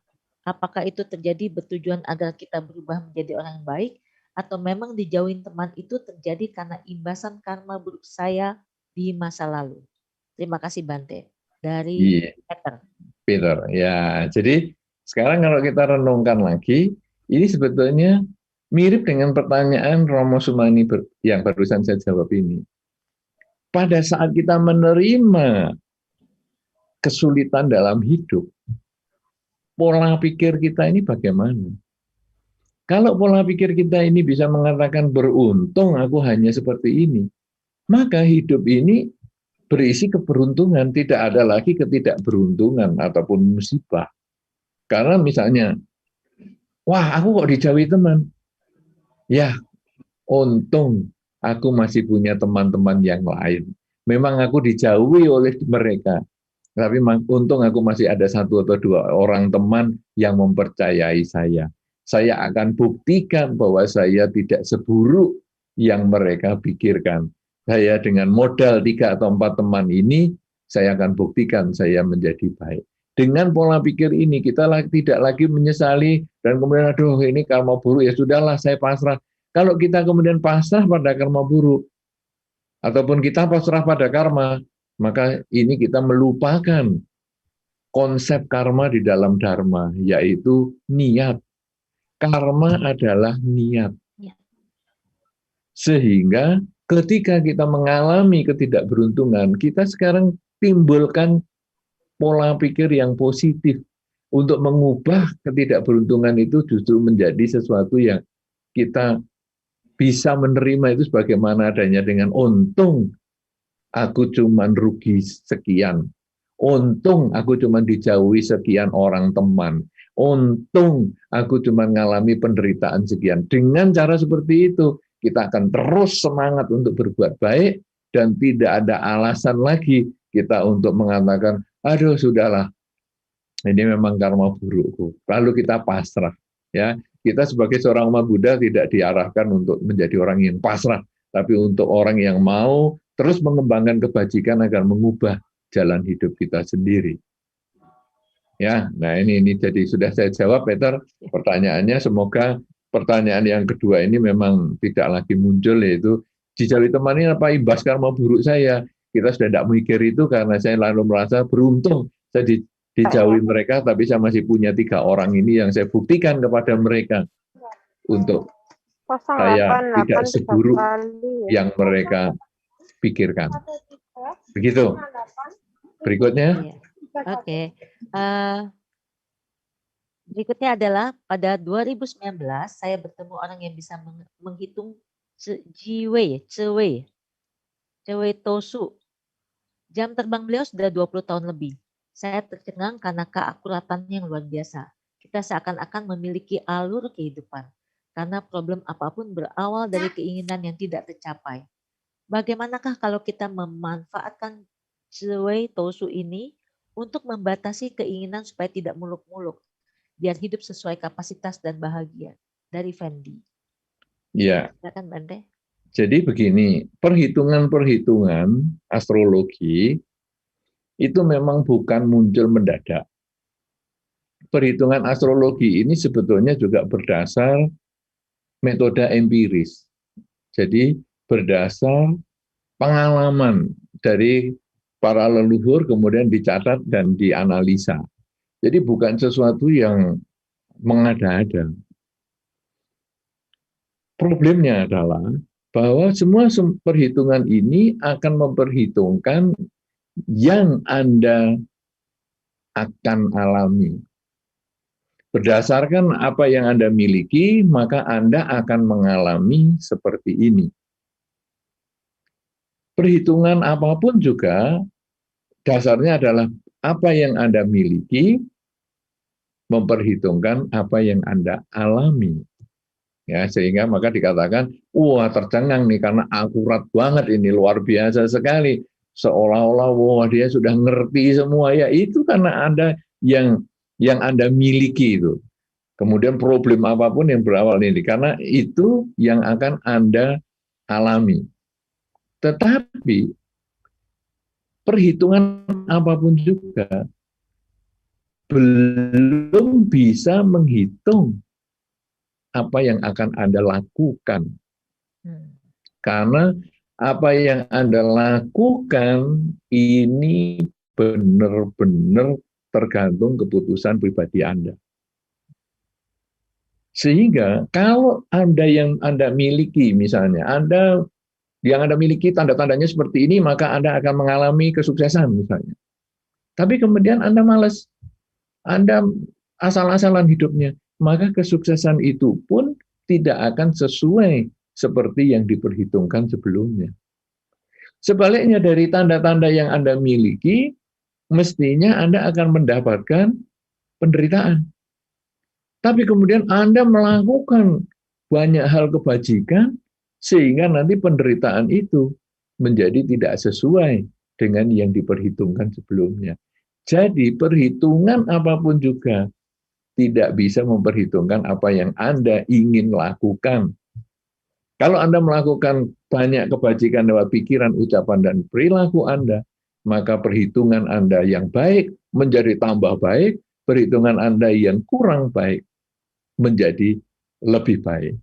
Apakah itu terjadi bertujuan agar kita berubah menjadi orang yang baik atau memang dijauhin teman itu terjadi karena imbasan karma buruk saya di masa lalu? Terima kasih Bante. Dari Peter. Ya, jadi sekarang kalau kita renungkan lagi, ini sebetulnya mirip dengan pertanyaan Romo Sumani yang barusan saya jawab ini. Pada saat kita menerima kesulitan dalam hidup, pola pikir kita ini bagaimana? Kalau pola pikir kita ini bisa mengatakan beruntung aku hanya seperti ini, maka hidup ini berisi keberuntungan, tidak ada lagi ketidakberuntungan ataupun musibah. Karena misalnya, wah aku kok dijauhi teman, ya untung aku masih punya teman-teman yang lain. Memang aku dijauhi oleh mereka, tapi untung aku masih ada 1 atau 2 orang teman yang mempercayai saya. Saya akan buktikan bahwa saya tidak seburuk yang mereka pikirkan. Saya dengan modal 3 atau 4 teman ini, saya akan buktikan saya menjadi baik. Dengan pola pikir ini, kita tidak lagi menyesali, dan kemudian, aduh ini karma buruk, ya sudahlah saya pasrah. Kalau kita kemudian pasrah pada karma buruk, ataupun kita pasrah pada karma, maka ini kita melupakan konsep karma di dalam dharma, yaitu niat. Karma adalah niat. Sehingga ketika kita mengalami ketidakberuntungan, kita sekarang timbulkan pola pikir yang positif untuk mengubah ketidakberuntungan itu justru menjadi sesuatu yang kita bisa menerima itu sebagaimana adanya, dengan untung aku cuman rugi sekian, Untung aku cuma dijauhi sekian orang teman. Untung aku cuma mengalami penderitaan sekian. Dengan cara seperti itu, kita akan terus semangat untuk berbuat baik dan tidak ada alasan lagi kita untuk mengatakan, aduh sudahlah, ini memang karma burukku. Lalu kita pasrah. Ya, kita sebagai seorang umat Buddha tidak diarahkan untuk menjadi orang yang pasrah, tapi untuk orang yang mau terus mengembangkan kebajikan agar mengubah jalan hidup kita sendiri. Ya, nah ini jadi sudah saya jawab, Peter, pertanyaannya. Semoga pertanyaan yang kedua ini memang tidak lagi muncul, yaitu dijauhi teman ini apa imbas karma buruk saya. Kita sudah tidak mikir itu karena saya lalu merasa beruntung saya dijauhi mereka, tapi saya masih punya 3 orang ini yang saya buktikan kepada mereka untuk saya tidak seburuk yang mereka pikirkan. Begitu. Berikutnya. Oke. Berikutnya adalah pada 2019 saya bertemu orang yang bisa menghitung Jiwei Tosu. Jam terbang beliau sudah 20 tahun lebih. Saya tercengang karena keakuratannya yang luar biasa. Kita seakan-akan memiliki alur kehidupan. Karena problem apapun berawal dari keinginan yang tidak tercapai. Bagaimanakah kalau kita memanfaatkan Jiwei Tosu ini untuk membatasi keinginan supaya tidak muluk-muluk, biar hidup sesuai kapasitas dan bahagia. Dari Fendi. Ya. Silakan Bante. Jadi begini, perhitungan-perhitungan astrologi itu memang bukan muncul mendadak. Perhitungan astrologi ini sebetulnya juga berdasar metode empiris. Jadi berdasar pengalaman dari para leluhur kemudian dicatat dan dianalisa. Jadi bukan sesuatu yang mengada-ada. Problemnya adalah bahwa semua perhitungan ini akan memperhitungkan yang Anda akan alami. Berdasarkan apa yang Anda miliki, maka Anda akan mengalami seperti ini. Perhitungan apapun juga dasarnya adalah apa yang Anda miliki memperhitungkan apa yang Anda alami. Ya, sehingga maka dikatakan, wah tercengang nih karena akurat banget ini, luar biasa sekali. Seolah-olah wah dia sudah ngerti semua. Ya itu karena Anda yang Anda miliki itu. Kemudian problem apapun yang berawal ini, karena itu yang akan Anda alami. Tetapi perhitungan apapun juga belum bisa menghitung apa yang akan Anda lakukan. Karena apa yang Anda lakukan ini benar-benar tergantung keputusan pribadi Anda. Sehingga kalau Anda yang Anda miliki, misalnya yang Anda miliki tanda-tandanya seperti ini, maka Anda akan mengalami kesuksesan misalnya. Tapi kemudian Anda malas, Anda asal-asalan hidupnya, maka kesuksesan itu pun tidak akan sesuai seperti yang diperhitungkan sebelumnya. Sebaliknya dari tanda-tanda yang Anda miliki, mestinya Anda akan mendapatkan penderitaan. Tapi kemudian Anda melakukan banyak hal kebajikan, sehingga nanti penderitaan itu menjadi tidak sesuai dengan yang diperhitungkan sebelumnya. Jadi perhitungan apapun juga tidak bisa memperhitungkan apa yang Anda ingin lakukan. Kalau Anda melakukan banyak kebajikan lewat pikiran, ucapan, dan perilaku Anda, maka perhitungan Anda yang baik menjadi tambah baik, perhitungan Anda yang kurang baik menjadi lebih baik.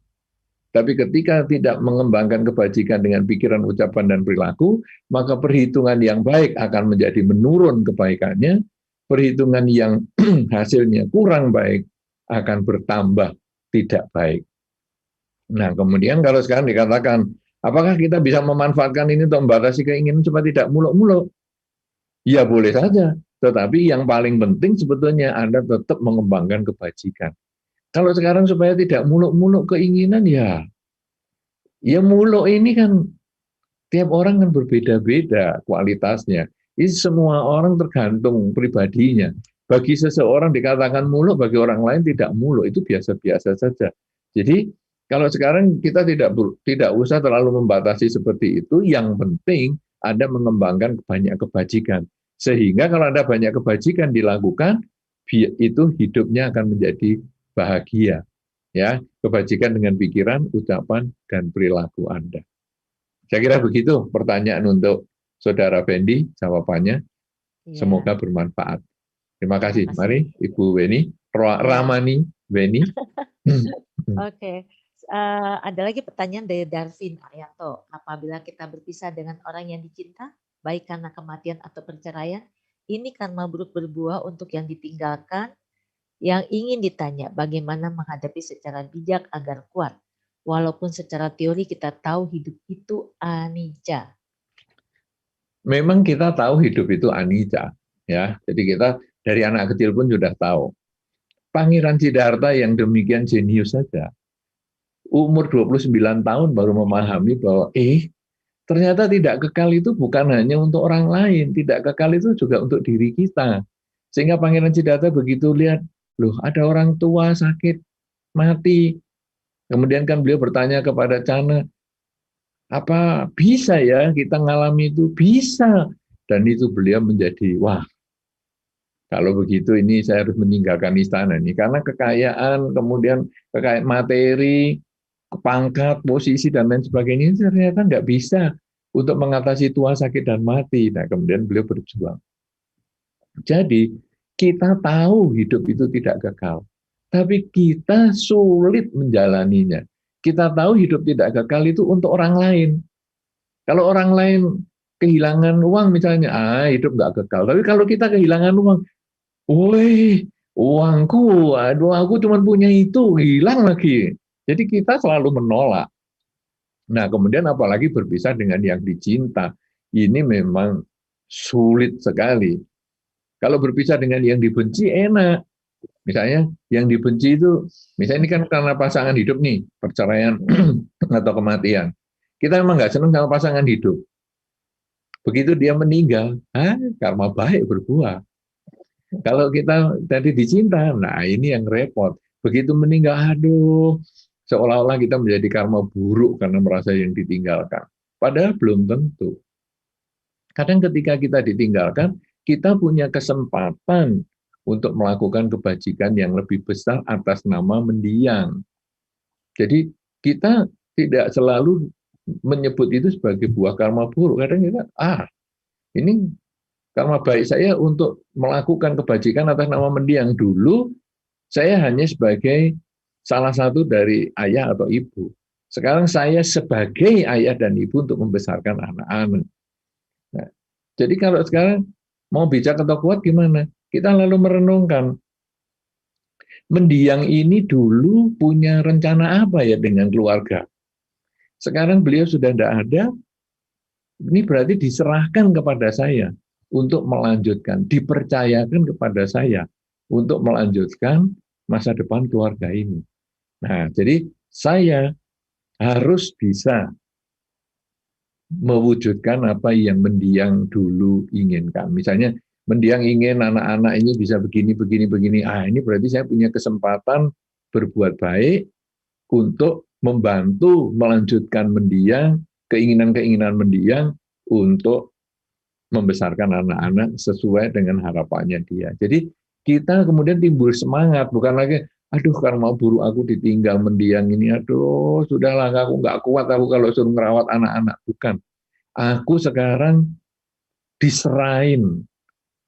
Tapi ketika tidak mengembangkan kebajikan dengan pikiran, ucapan, dan perilaku, maka perhitungan yang baik akan menjadi menurun kebaikannya, perhitungan yang hasilnya kurang baik akan bertambah tidak baik. Nah, kemudian kalau sekarang dikatakan, apakah kita bisa memanfaatkan ini untuk membatasi keinginan supaya tidak muluk-muluk? Ya boleh saja, tetapi yang paling penting sebetulnya Anda tetap mengembangkan kebajikan. Kalau sekarang supaya tidak muluk-muluk keinginan, ya muluk ini kan tiap orang kan berbeda-beda kualitasnya. Ini semua orang tergantung pribadinya. Bagi seseorang dikatakan muluk, bagi orang lain tidak muluk, itu biasa-biasa saja. Jadi kalau sekarang kita tidak usah terlalu membatasi seperti itu, yang penting Anda mengembangkan banyak kebajikan. Sehingga kalau ada banyak kebajikan dilakukan, itu hidupnya akan menjadi bahagia. Ya, kebajikan dengan pikiran, ucapan, dan perilaku Anda. Saya kira begitu pertanyaan untuk Saudara Fendi, jawabannya. Iya. Semoga bermanfaat. Terima kasih. Terima kasih. Mari Ibu Weni, Ramani Weni. Oke. Ada lagi pertanyaan dari Darvin Ayanto. Apabila kita berpisah dengan orang yang dicinta, baik karena kematian atau perceraian, ini karma buruk berbuah untuk yang ditinggalkan. Yang ingin ditanya, bagaimana menghadapi secara bijak agar kuat? Walaupun secara teori kita tahu hidup itu anicca. Memang kita tahu hidup itu anicca, ya. Jadi kita dari anak kecil pun sudah tahu. Pangeran Siddhartha yang demikian jenius saja, umur 29 tahun baru memahami bahwa ternyata tidak kekal itu bukan hanya untuk orang lain, tidak kekal itu juga untuk diri kita. Sehingga Pangeran Siddhartha begitu lihat, loh ada orang tua sakit, mati. Kemudian kan beliau bertanya kepada Cana, apa bisa ya kita ngalami itu? Bisa. Dan itu beliau menjadi, wah, kalau begitu ini saya harus meninggalkan istana ini. Karena kekayaan, kemudian kekayaan materi, pangkat, posisi, dan lain sebagainya, ini ternyata nggak bisa untuk mengatasi tua, sakit, dan mati. Nah, kemudian beliau berjuang. Jadi, kita tahu hidup itu tidak kekal. Tapi kita sulit menjalaninya. Kita tahu hidup tidak kekal itu untuk orang lain. Kalau orang lain kehilangan uang misalnya, hidup nggak kekal. Tapi kalau kita kehilangan uang, woi, uangku, aduh aku cuma punya itu, hilang lagi. Jadi kita selalu menolak. Nah, kemudian apalagi berpisah dengan yang dicinta. Ini memang sulit sekali. Kalau berpisah dengan yang dibenci enak. Misalnya yang dibenci itu, misalnya ini kan karena pasangan hidup nih, perceraian atau kematian. Kita memang nggak senang sama pasangan hidup. Begitu dia meninggal, karma baik berbuah. Kalau kita tadi dicinta, nah ini yang repot. Begitu meninggal, aduh, seolah-olah kita menjadi karma buruk karena merasa yang ditinggalkan. Padahal belum tentu. Kadang ketika kita ditinggalkan, kita punya kesempatan untuk melakukan kebajikan yang lebih besar atas nama mendiang. Jadi kita tidak selalu menyebut itu sebagai buah karma buruk. Kadang kita, ini karma baik saya untuk melakukan kebajikan atas nama mendiang. Dulu saya hanya sebagai salah satu dari ayah atau ibu. Sekarang saya sebagai ayah dan ibu untuk membesarkan anak-anak. Nah, jadi kalau sekarang mau bijak atau kuat gimana? Kita lalu merenungkan, mendiang ini dulu punya rencana apa ya dengan keluarga? Sekarang beliau sudah tidak ada, ini berarti diserahkan kepada saya untuk melanjutkan, dipercayakan kepada saya untuk melanjutkan masa depan keluarga ini. Nah, jadi saya harus bisa mewujudkan apa yang mendiang dulu inginkan. Misalnya, mendiang ingin anak-anak ini bisa begini. Ini berarti saya punya kesempatan berbuat baik untuk membantu melanjutkan mendiang, keinginan-keinginan mendiang untuk membesarkan anak-anak sesuai dengan harapannya dia. Jadi kita kemudian timbul semangat, bukan lagi, aduh karma buruk aku ditinggal mendiang ini, aduh sudahlah aku nggak kuat aku kalau suruh merawat anak-anak. Bukan. Aku sekarang diserahin,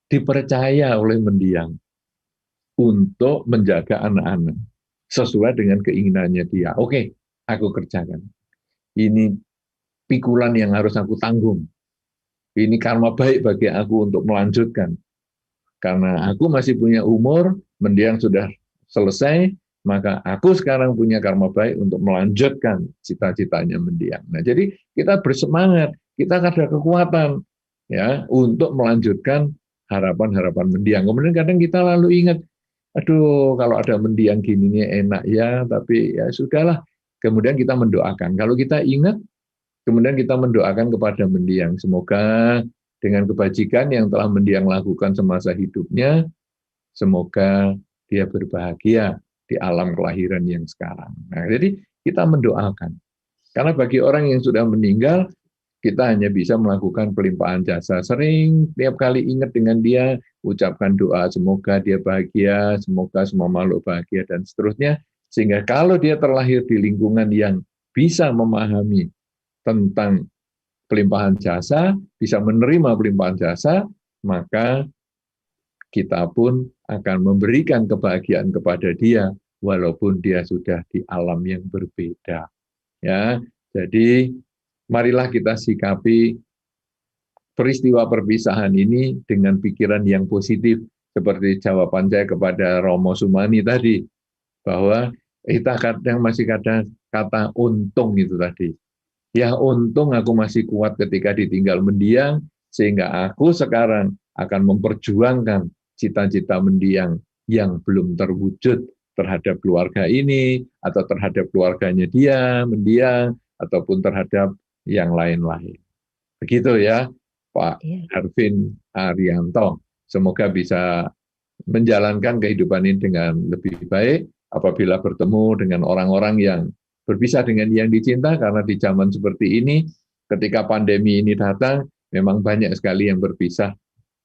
dipercaya oleh mendiang untuk menjaga anak-anak sesuai dengan keinginannya dia. Oke, aku kerjakan. Ini pikulan yang harus aku tanggung. Ini karma baik bagi aku untuk melanjutkan. Karena aku masih punya umur, mendiang sudah selesai, maka aku sekarang punya karma baik untuk melanjutkan cita-citanya mendiang. Nah, jadi kita bersemangat, kita ada kekuatan ya untuk melanjutkan harapan-harapan mendiang. Kemudian kadang kita lalu ingat, aduh kalau ada mendiang gini enak ya, tapi ya sudahlah. Kemudian kita mendoakan. Kalau kita ingat, kemudian kita mendoakan kepada mendiang, semoga dengan kebajikan yang telah mendiang lakukan semasa hidupnya, semoga dia berbahagia di alam kelahiran yang sekarang. Nah, jadi kita mendoakan. Karena bagi orang yang sudah meninggal, kita hanya bisa melakukan pelimpahan jasa. Sering tiap kali ingat dengan dia, ucapkan doa, semoga dia bahagia, semoga semua makhluk bahagia, dan seterusnya. Sehingga kalau dia terlahir di lingkungan yang bisa memahami tentang pelimpahan jasa, bisa menerima pelimpahan jasa, maka kita pun akan memberikan kebahagiaan kepada dia, walaupun dia sudah di alam yang berbeda. Ya, jadi marilah kita sikapi peristiwa perpisahan ini dengan pikiran yang positif, seperti jawaban saya kepada Romo Sumani tadi, bahwa kita kadang masih kadang kata untung itu tadi. Ya untung aku masih kuat ketika ditinggal mendiang, sehingga aku sekarang akan memperjuangkan cita-cita mendiang yang belum terwujud terhadap keluarga ini, atau terhadap keluarganya dia mendiang, ataupun terhadap yang lain-lain. Begitu ya, Pak Arvin Arianto. Semoga bisa menjalankan kehidupan ini dengan lebih baik apabila bertemu dengan orang-orang yang berpisah dengan yang dicinta, karena di zaman seperti ini, ketika pandemi ini datang, memang banyak sekali yang berpisah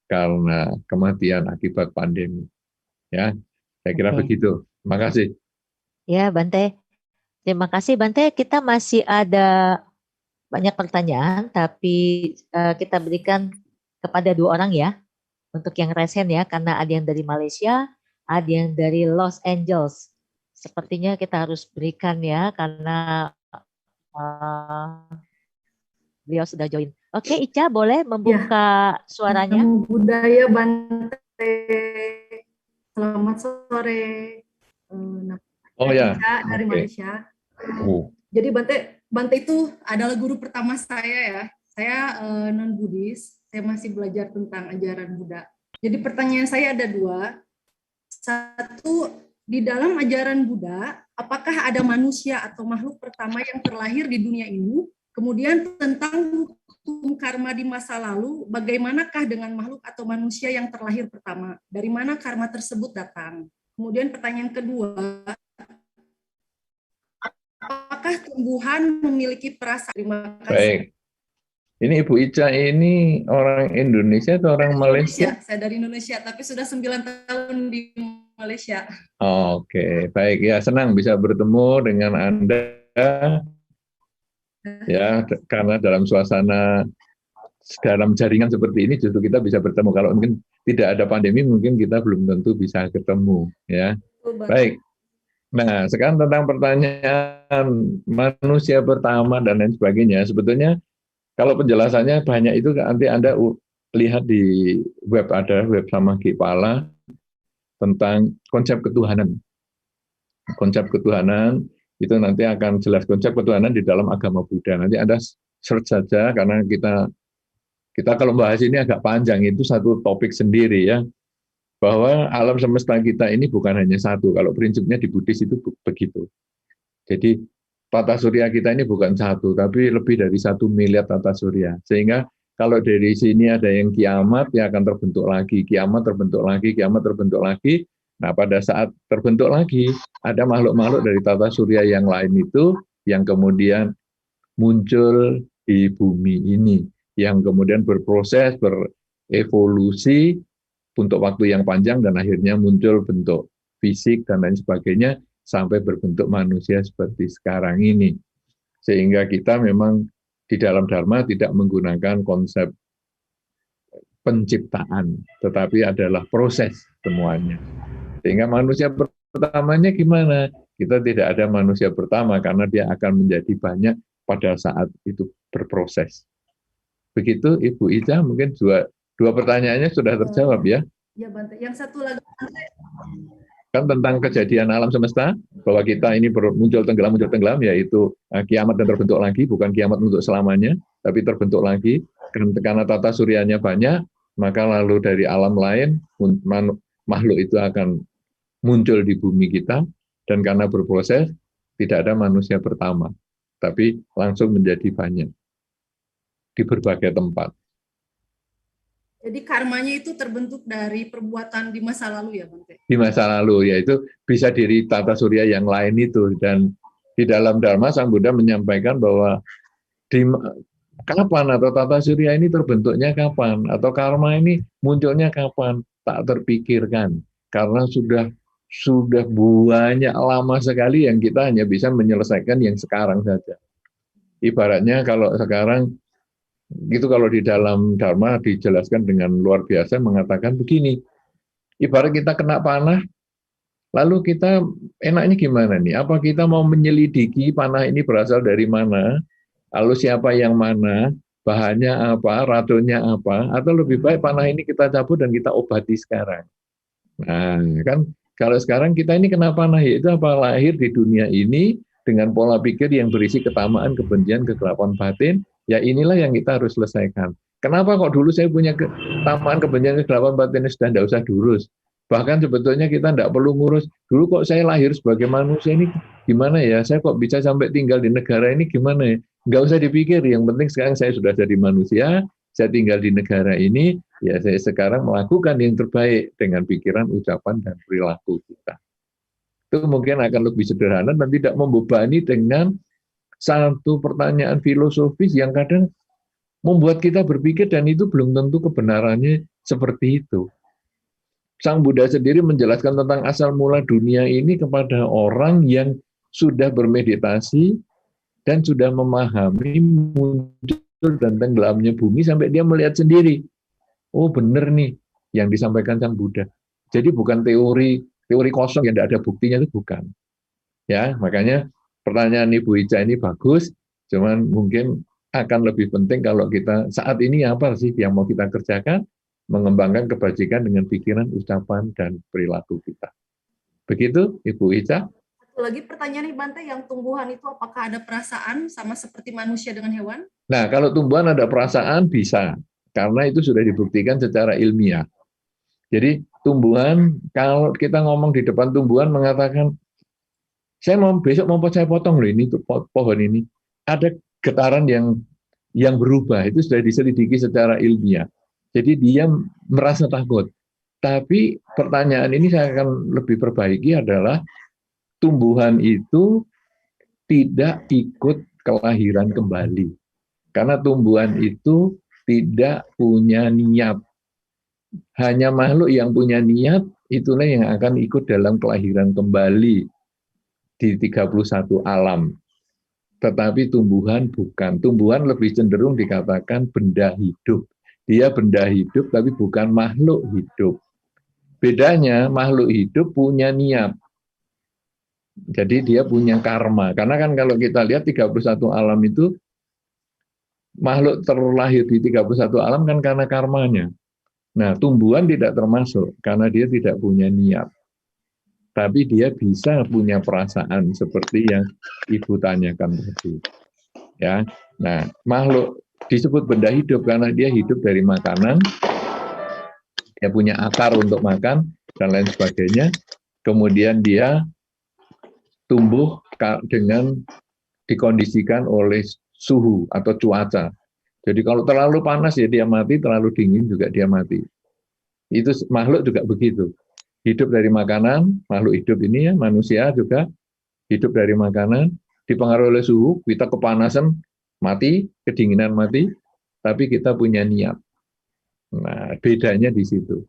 karena kematian akibat pandemi. Ya, saya kira begitu. Terima kasih. Ya, Bante. Terima kasih, Bante. Kita masih ada banyak pertanyaan, tapi kita berikan kepada 2 orang ya, untuk yang resen ya, karena ada yang dari Malaysia, ada yang dari Los Angeles. Sepertinya kita harus berikan ya, karena beliau sudah join. Oke, Ica boleh membuka suaranya? Namo Buddhaya Bante. Selamat sore. Ica dari Malaysia. Jadi Bante itu adalah guru pertama saya ya. Saya non Buddhis. Saya masih belajar tentang ajaran Buddha. Jadi pertanyaan saya ada 2. Satu, di dalam ajaran Buddha, apakah ada manusia atau makhluk pertama yang terlahir di dunia ini? Kemudian tentang hukum karma di masa lalu, bagaimanakah dengan makhluk atau manusia yang terlahir pertama? Dari mana karma tersebut datang? Kemudian pertanyaan kedua, apakah tumbuhan memiliki perasaan? Terima kasih. Baik. Ini Ibu Ica ini orang Indonesia atau orang Malaysia? Saya dari Indonesia, tapi sudah 9 tahun di Malaysia. Oke, baik ya, senang bisa bertemu dengan Anda ya, karena dalam suasana dalam jaringan seperti ini justru kita bisa bertemu. Kalau mungkin tidak ada pandemi, mungkin kita belum tentu bisa ketemu ya. Baik. Nah, sekarang tentang pertanyaan manusia pertama dan lain sebagainya, sebetulnya kalau penjelasannya banyak itu nanti Anda lihat di web, ada web sama Kipala tentang konsep ketuhanan. Konsep ketuhanan itu nanti akan jelas konsep ketuhanan di dalam agama Buddha. Nanti Anda search saja, karena kita kalau bahas ini agak panjang, itu satu topik sendiri ya. Bahwa alam semesta kita ini bukan hanya satu. Kalau prinsipnya di Buddhis itu begitu. Jadi tata surya kita ini bukan satu, tapi lebih dari 1 miliar tata surya. Sehingga kalau dari sini ada yang kiamat, ya akan terbentuk lagi. Kiamat terbentuk lagi, kiamat terbentuk lagi. Nah, pada saat terbentuk lagi, ada makhluk-makhluk dari tata surya yang lain itu, yang kemudian muncul di bumi ini. Yang kemudian berproses, berevolusi untuk waktu yang panjang, dan akhirnya muncul bentuk fisik dan lain sebagainya, sampai berbentuk manusia seperti sekarang ini. Sehingga kita memang di dalam Dharma tidak menggunakan konsep penciptaan, tetapi adalah proses semuanya. Sehingga manusia pertamanya gimana? Kita tidak ada manusia pertama, karena dia akan menjadi banyak pada saat itu berproses. Begitu Ibu Ica, mungkin dua pertanyaannya sudah terjawab ya? Ya Bante, yang satu lagi kan tentang kejadian alam semesta, bahwa kita ini muncul tenggelam, yaitu kiamat dan terbentuk lagi, bukan kiamat untuk selamanya, tapi terbentuk lagi, karena tata suryanya banyak, maka lalu dari alam lain, makhluk itu akan muncul di bumi kita, dan karena berproses, tidak ada manusia pertama, tapi langsung menjadi banyak, di berbagai tempat. Jadi karmanya itu terbentuk dari perbuatan di masa lalu ya, Bante? Di masa lalu, yaitu bisa dari tata surya yang lain itu. Dan di dalam Dharma, Sang Buddha menyampaikan bahwa di kapan atau tata surya ini terbentuknya kapan, atau karma ini munculnya kapan, tak terpikirkan. Karena sudah banyak lama sekali yang kita hanya bisa menyelesaikan yang sekarang saja. Ibaratnya kalau sekarang, gitu kalau di dalam Dharma dijelaskan dengan luar biasa, mengatakan begini, ibarat kita kena panah, lalu kita enaknya gimana nih? Apa kita mau menyelidiki panah ini berasal dari mana? Lalu siapa yang mana? Bahannya apa? Racunnya apa? Atau lebih baik panah ini kita cabut dan kita obati sekarang. Nah, kan kalau sekarang kita ini kena panah, yaitu apa? Lahir di dunia ini dengan pola pikir yang berisi ketamaan, kebencian, kegelapan batin, ya inilah yang kita harus selesaikan. Kenapa kok dulu saya punya ketamaan, kebencian, kegelapan batin sudah tidak usah diurus? Bahkan sebetulnya kita tidak perlu ngurus. Dulu kok saya lahir sebagai manusia ini gimana ya? Saya kok bisa sampai tinggal di negara ini gimana ya? Nggak usah dipikir, yang penting sekarang saya sudah jadi manusia, saya tinggal di negara ini, ya saya sekarang melakukan yang terbaik dengan pikiran, ucapan, dan perilaku kita. Itu mungkin akan lebih sederhana dan tidak membebani dengan satu pertanyaan filosofis yang kadang membuat kita berpikir dan itu belum tentu kebenarannya seperti itu. Sang Buddha sendiri menjelaskan tentang asal mula dunia ini kepada orang yang sudah bermeditasi dan sudah memahami muncul dan tenggelamnya bumi sampai dia melihat sendiri. Oh benar nih yang disampaikan Sang Buddha. Jadi bukan teori kosong yang tidak ada buktinya, itu bukan. Ya, makanya pertanyaan Ibu Ica ini bagus, cuman mungkin akan lebih penting kalau kita saat ini apa sih yang mau kita kerjakan, mengembangkan kebajikan dengan pikiran, ucapan, dan perilaku kita. Begitu, Ibu Ica. Satu lagi pertanyaan nih, Bante, yang tumbuhan itu apakah ada perasaan sama seperti manusia dengan hewan? Nah, kalau tumbuhan ada perasaan bisa, karena itu sudah dibuktikan secara ilmiah. Jadi tumbuhan, kalau kita ngomong di depan tumbuhan mengatakan, saya mau besok mau saya potong loh ini pohon ini, ada getaran yang berubah, itu sudah diselidiki secara ilmiah. Jadi dia merasa takut. Tapi pertanyaan ini saya akan lebih perbaiki adalah tumbuhan itu tidak ikut kelahiran kembali. Karena tumbuhan itu tidak punya niat. Hanya makhluk yang punya niat, itulah yang akan ikut dalam kelahiran kembali di 31 alam. Tetapi tumbuhan bukan. Tumbuhan lebih cenderung dikatakan benda hidup. Dia benda hidup tapi bukan makhluk hidup. Bedanya makhluk hidup punya niat. Jadi dia punya karma. Karena kan kalau kita lihat 31 alam itu, makhluk terlahir di 31 alam kan karena karmanya. Nah, tumbuhan tidak termasuk karena dia tidak punya niat. Tapi dia bisa punya perasaan seperti yang Ibu tanyakan tadi. Ya. Nah, makhluk disebut benda hidup karena dia hidup dari makanan, dia punya akar untuk makan dan lain sebagainya. Kemudian dia tumbuh dengan dikondisikan oleh suhu atau cuaca. Jadi kalau terlalu panas ya dia mati, terlalu dingin juga dia mati. Itu makhluk juga begitu. Hidup dari makanan, makhluk hidup ini ya, manusia juga hidup dari makanan, dipengaruhi oleh suhu, kita kepanasan mati, kedinginan mati, tapi kita punya niat. Nah, bedanya di situ.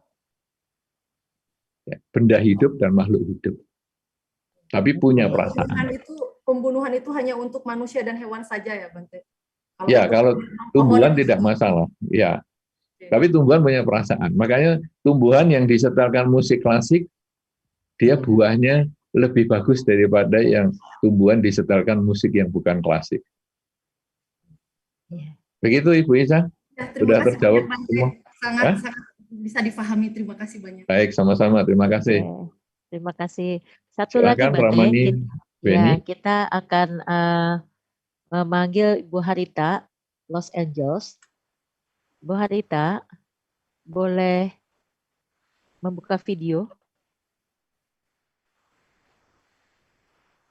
Ya, benda hidup dan makhluk hidup. Tapi punya perasaan. Pembunuhan itu hanya untuk manusia dan hewan saja ya, Bante? Kalau tumbuhan tidak masalah. Ya. Tapi tumbuhan punya perasaan. Makanya tumbuhan yang disetelkan musik klasik, dia buahnya lebih bagus daripada yang tumbuhan disetelkan musik yang bukan klasik. Begitu Ibu Isa? Ya, sudah terjawab semua. Sangat bisa difahami. Terima kasih banyak. Baik, sama-sama. Terima kasih. Terima kasih. Satu Silakan, lagi, Bante. Kita akan memanggil Ibu Harita, Los Angeles. Bu Harita, boleh membuka video?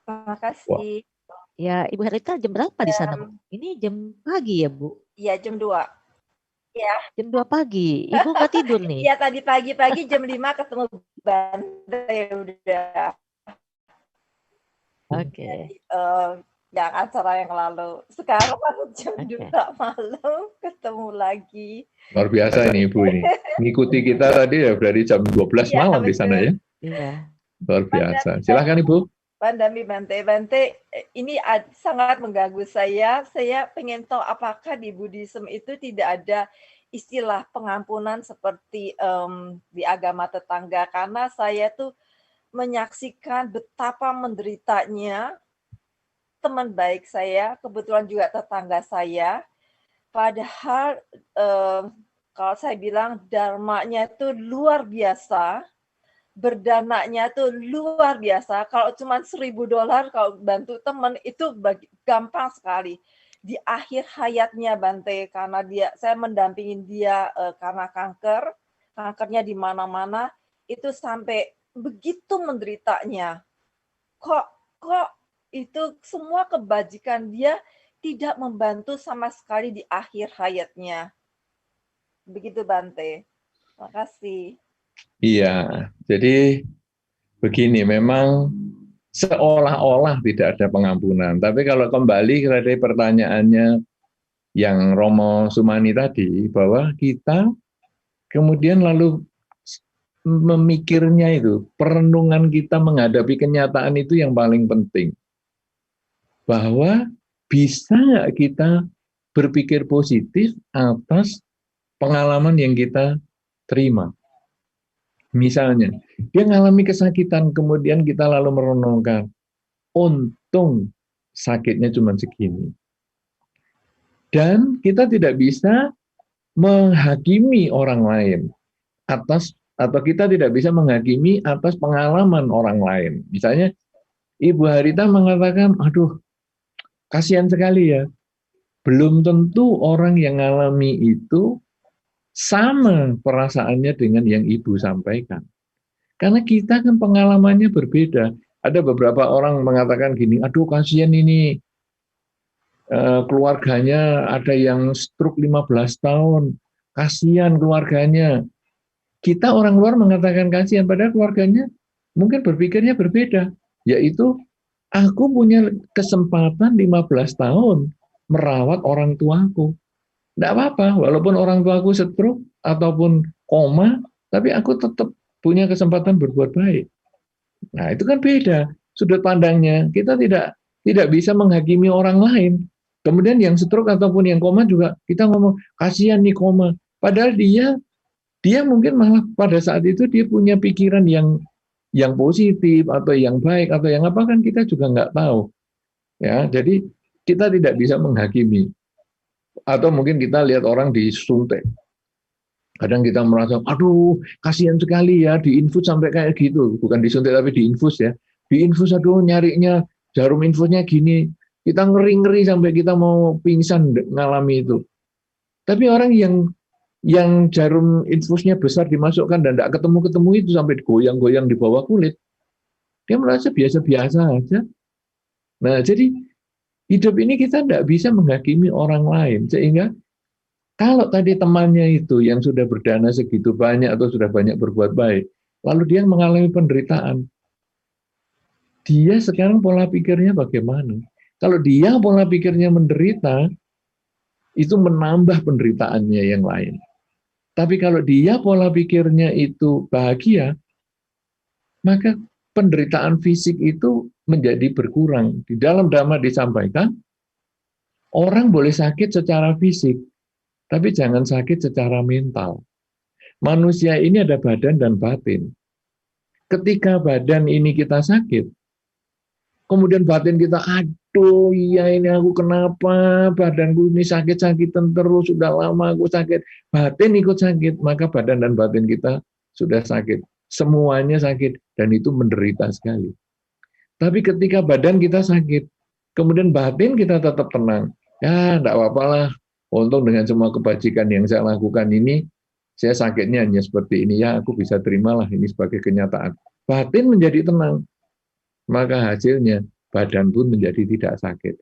Terima kasih. Ya, Ibu Harita jam berapa di sana, Bu? Ini jam pagi ya, Bu? Iya, jam 2. Ya, Jam 2 pagi. Ibu nggak tidur nih? ya tadi pagi-pagi jam 5 ketemu Bante udah. Oke. Jadi, yang acara yang lalu. Sekarang jam Oke. 2 malam ketemu lagi. Luar biasa ini Ibu ini. Mengikuti kita tadi ya dari jam 12 Iya, malam di sana betul. ya. Iya. Luar biasa. Silahkan Ibu. Pandami Bante, ini sangat mengganggu saya. Saya pengen tahu apakah di Buddhisme itu tidak ada istilah pengampunan seperti di agama tetangga. Karena saya tuh menyaksikan betapa menderitanya teman baik saya, kebetulan juga tetangga saya. Padahal kalau saya bilang dharmanya itu luar biasa, berdananya tuh luar biasa. Kalau cuma $1.000 kalau bantu teman itu gampang sekali. Di akhir hayatnya Bante, karena saya mendampingin dia karena kankernya di mana-mana, itu sampai begitu menderitanya. Kok itu semua kebajikan dia tidak membantu sama sekali di akhir hayatnya. Begitu Bante. Terima kasih. Iya, jadi begini, memang seolah-olah tidak ada pengampunan. Tapi kalau kembali ke pertanyaannya yang Romo Sumani tadi, bahwa kita kemudian lalu memikirnya itu, perenungan kita menghadapi kenyataan itu yang paling penting. Bahwa bisa nggak kita berpikir positif atas pengalaman yang kita terima. Misalnya, dia mengalami kesakitan, kemudian kita lalu merenungkan, untung sakitnya cuma segini. Dan kita tidak bisa menghakimi orang lain atas, atau kita tidak bisa menghakimi atas pengalaman orang lain. Misalnya, Ibu Harita mengatakan, aduh, kasihan sekali ya. Belum tentu orang yang mengalami itu sama perasaannya dengan yang Ibu sampaikan. Karena kita kan pengalamannya berbeda. Ada beberapa orang mengatakan gini, aduh kasihan ini, keluarganya ada yang stroke 15 tahun, kasihan keluarganya. Kita orang luar mengatakan kasihan, padahal keluarganya mungkin berpikirnya berbeda, yaitu aku punya kesempatan 15 tahun merawat orang tuaku. Tidak apa-apa, walaupun orang tuaku stroke ataupun koma, tapi aku tetap punya kesempatan berbuat baik. Nah, itu kan beda sudut pandangnya. Kita tidak bisa menghakimi orang lain. Kemudian yang stroke ataupun yang koma juga kita ngomong kasihan nih koma. Padahal dia mungkin malah pada saat itu dia punya pikiran yang positif atau yang baik atau yang apa, kan kita juga nggak tahu. Ya, jadi kita tidak bisa menghakimi. Atau mungkin kita lihat orang disuntik. Kadang kita merasa, aduh, kasihan sekali ya, diinfus sampai kayak gitu. Bukan disuntik tapi diinfus ya. Diinfus, aduh, nyarinya jarum infusnya gini. Kita ngeri-ngeri sampai kita mau pingsan ngalami itu. Tapi orang yang jarum infusnya besar dimasukkan dan tidak ketemu-ketemu itu sampai goyang-goyang di bawah kulit, dia merasa biasa-biasa aja. Nah, jadi hidup ini kita tidak bisa menghakimi orang lain. Sehingga kalau tadi temannya itu yang sudah berdana segitu banyak atau sudah banyak berbuat baik, lalu dia mengalami penderitaan, dia sekarang pola pikirnya bagaimana? Kalau dia pola pikirnya menderita, itu menambah penderitaannya yang lain. Tapi kalau dia pola pikirnya itu bahagia, maka penderitaan fisik itu menjadi berkurang. Di dalam Dhamma disampaikan, orang boleh sakit secara fisik, tapi jangan sakit secara mental. Manusia ini ada badan dan batin. Ketika badan ini kita sakit, kemudian batin kita, aduh iya ini aku kenapa, badanku ini sakit-sakitan terus, sudah lama aku sakit. Batin ikut sakit, maka badan dan batin kita sudah sakit. Semuanya sakit, dan itu menderita sekali. Tapi ketika badan kita sakit, kemudian batin kita tetap tenang, ya enggak apa-apa lah, untung dengan semua kebajikan yang saya lakukan ini, saya sakitnya hanya seperti ini, ya aku bisa terimalah ini sebagai kenyataan. Batin menjadi tenang, maka hasilnya badan pun menjadi tidak sakit.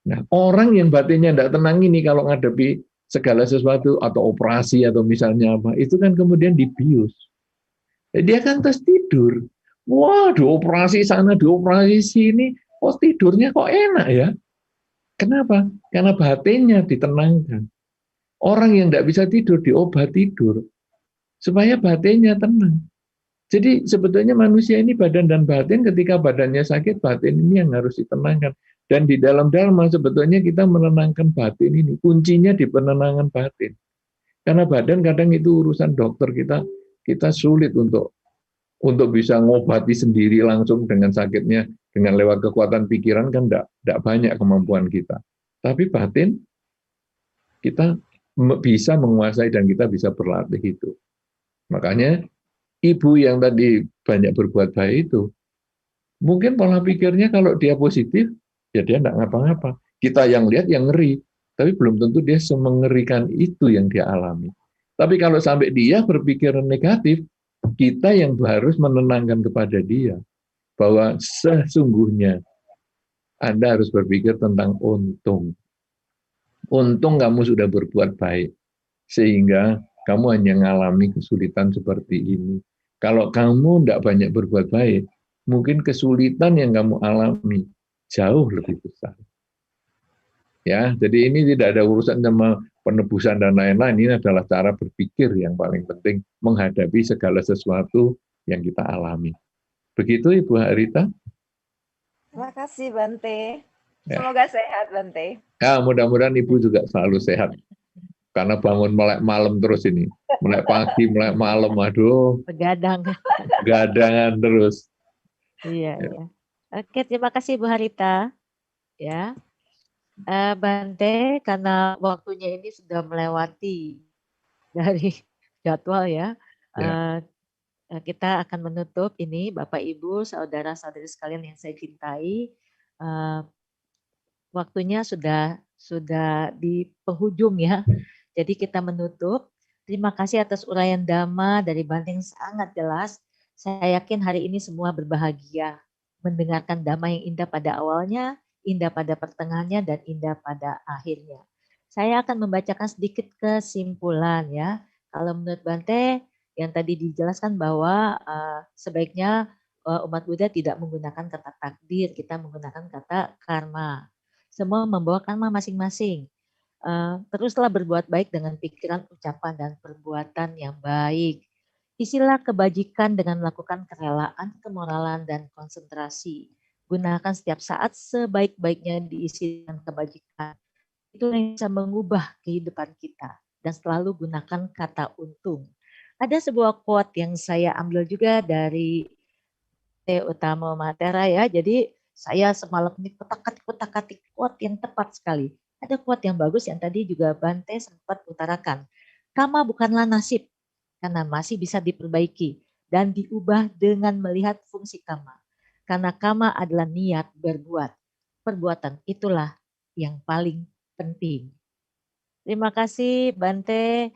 Nah, orang yang batinnya tidak tenang ini kalau menghadapi segala sesuatu atau operasi atau misalnya apa, itu kan kemudian dibius. Dia kan terus tidur. Wah, dioperasi sana, dioperasi sini, kok tidurnya kok enak ya? Kenapa? Karena batinnya ditenangkan. Orang yang tidak bisa tidur diobat tidur supaya batinnya tenang. Jadi sebetulnya manusia ini badan dan batin, ketika badannya sakit, batin ini yang harus ditenangkan. Dan di dalam Dharma sebetulnya kita menenangkan batin ini. Kuncinya di penenangan batin. Karena badan kadang itu urusan dokter, kita sulit untuk bisa ngobati sendiri langsung dengan sakitnya, dengan lewat kekuatan pikiran kan tidak banyak kemampuan kita. Tapi batin kita bisa menguasai dan kita bisa berlatih itu. Makanya ibu yang tadi banyak berbuat baik itu, mungkin pola pikirnya kalau dia positif, ya dia tidak ngapa-ngapa. Kita yang lihat yang ngeri, tapi belum tentu dia semengerikan itu yang dia alami. Tapi kalau sampai dia berpikir negatif, kita yang harus menenangkan kepada dia bahwa sesungguhnya Anda harus berpikir tentang untung. Untung kamu sudah berbuat baik, sehingga kamu hanya mengalami kesulitan seperti ini. Kalau kamu tidak banyak berbuat baik, mungkin kesulitan yang kamu alami jauh lebih besar. Ya, jadi ini tidak ada urusan sama penebusan dan lain-lain. Ini adalah cara berpikir yang paling penting menghadapi segala sesuatu yang kita alami. Begitu Ibu Harita. Terima kasih Bante. Ya. Semoga sehat Bante. Ya, mudah-mudahan Ibu juga selalu sehat. Karena bangun melek malam terus ini. Melek pagi, melek malam, aduh. Begadang. Begadangan terus. Iya, ya. Oke, terima kasih Bu Harita. Ya. Bante, karena waktunya ini sudah melewati dari jadwal ya. Kita akan menutup ini, Bapak Ibu, saudara-saudari sekalian yang saya cintai. Waktunya sudah di penghujung ya. Jadi kita menutup. Terima kasih atas uraian Dhamma dari Bante yang sangat jelas. Saya yakin hari ini semua berbahagia mendengarkan Dhamma yang indah pada awalnya, indah pada pertengahannya, dan indah pada akhirnya. Saya akan membacakan sedikit kesimpulan ya. Kalau menurut Bante, yang tadi dijelaskan bahwa sebaiknya umat Buddha tidak menggunakan kata takdir, kita menggunakan kata karma. Semua membawa karma masing-masing. Teruslah berbuat baik dengan pikiran, ucapan, dan perbuatan yang baik. Isilah kebajikan dengan melakukan kerelaan, kemoralan, dan konsentrasi. Gunakan setiap saat sebaik-baiknya diisi dengan kebajikan. Itu yang bisa mengubah kehidupan kita. Dan selalu gunakan kata untung. Ada sebuah quote yang saya ambil juga dari Utama Matera ya. Jadi saya semalam ini kotak-katik quote yang tepat sekali. Ada quote yang bagus yang tadi juga Bante sempat utarakan. Karma bukanlah nasib, karena masih bisa diperbaiki dan diubah dengan melihat fungsi karma. Karena karma adalah niat berbuat. Perbuatan itulah yang paling penting. Terima kasih Bante.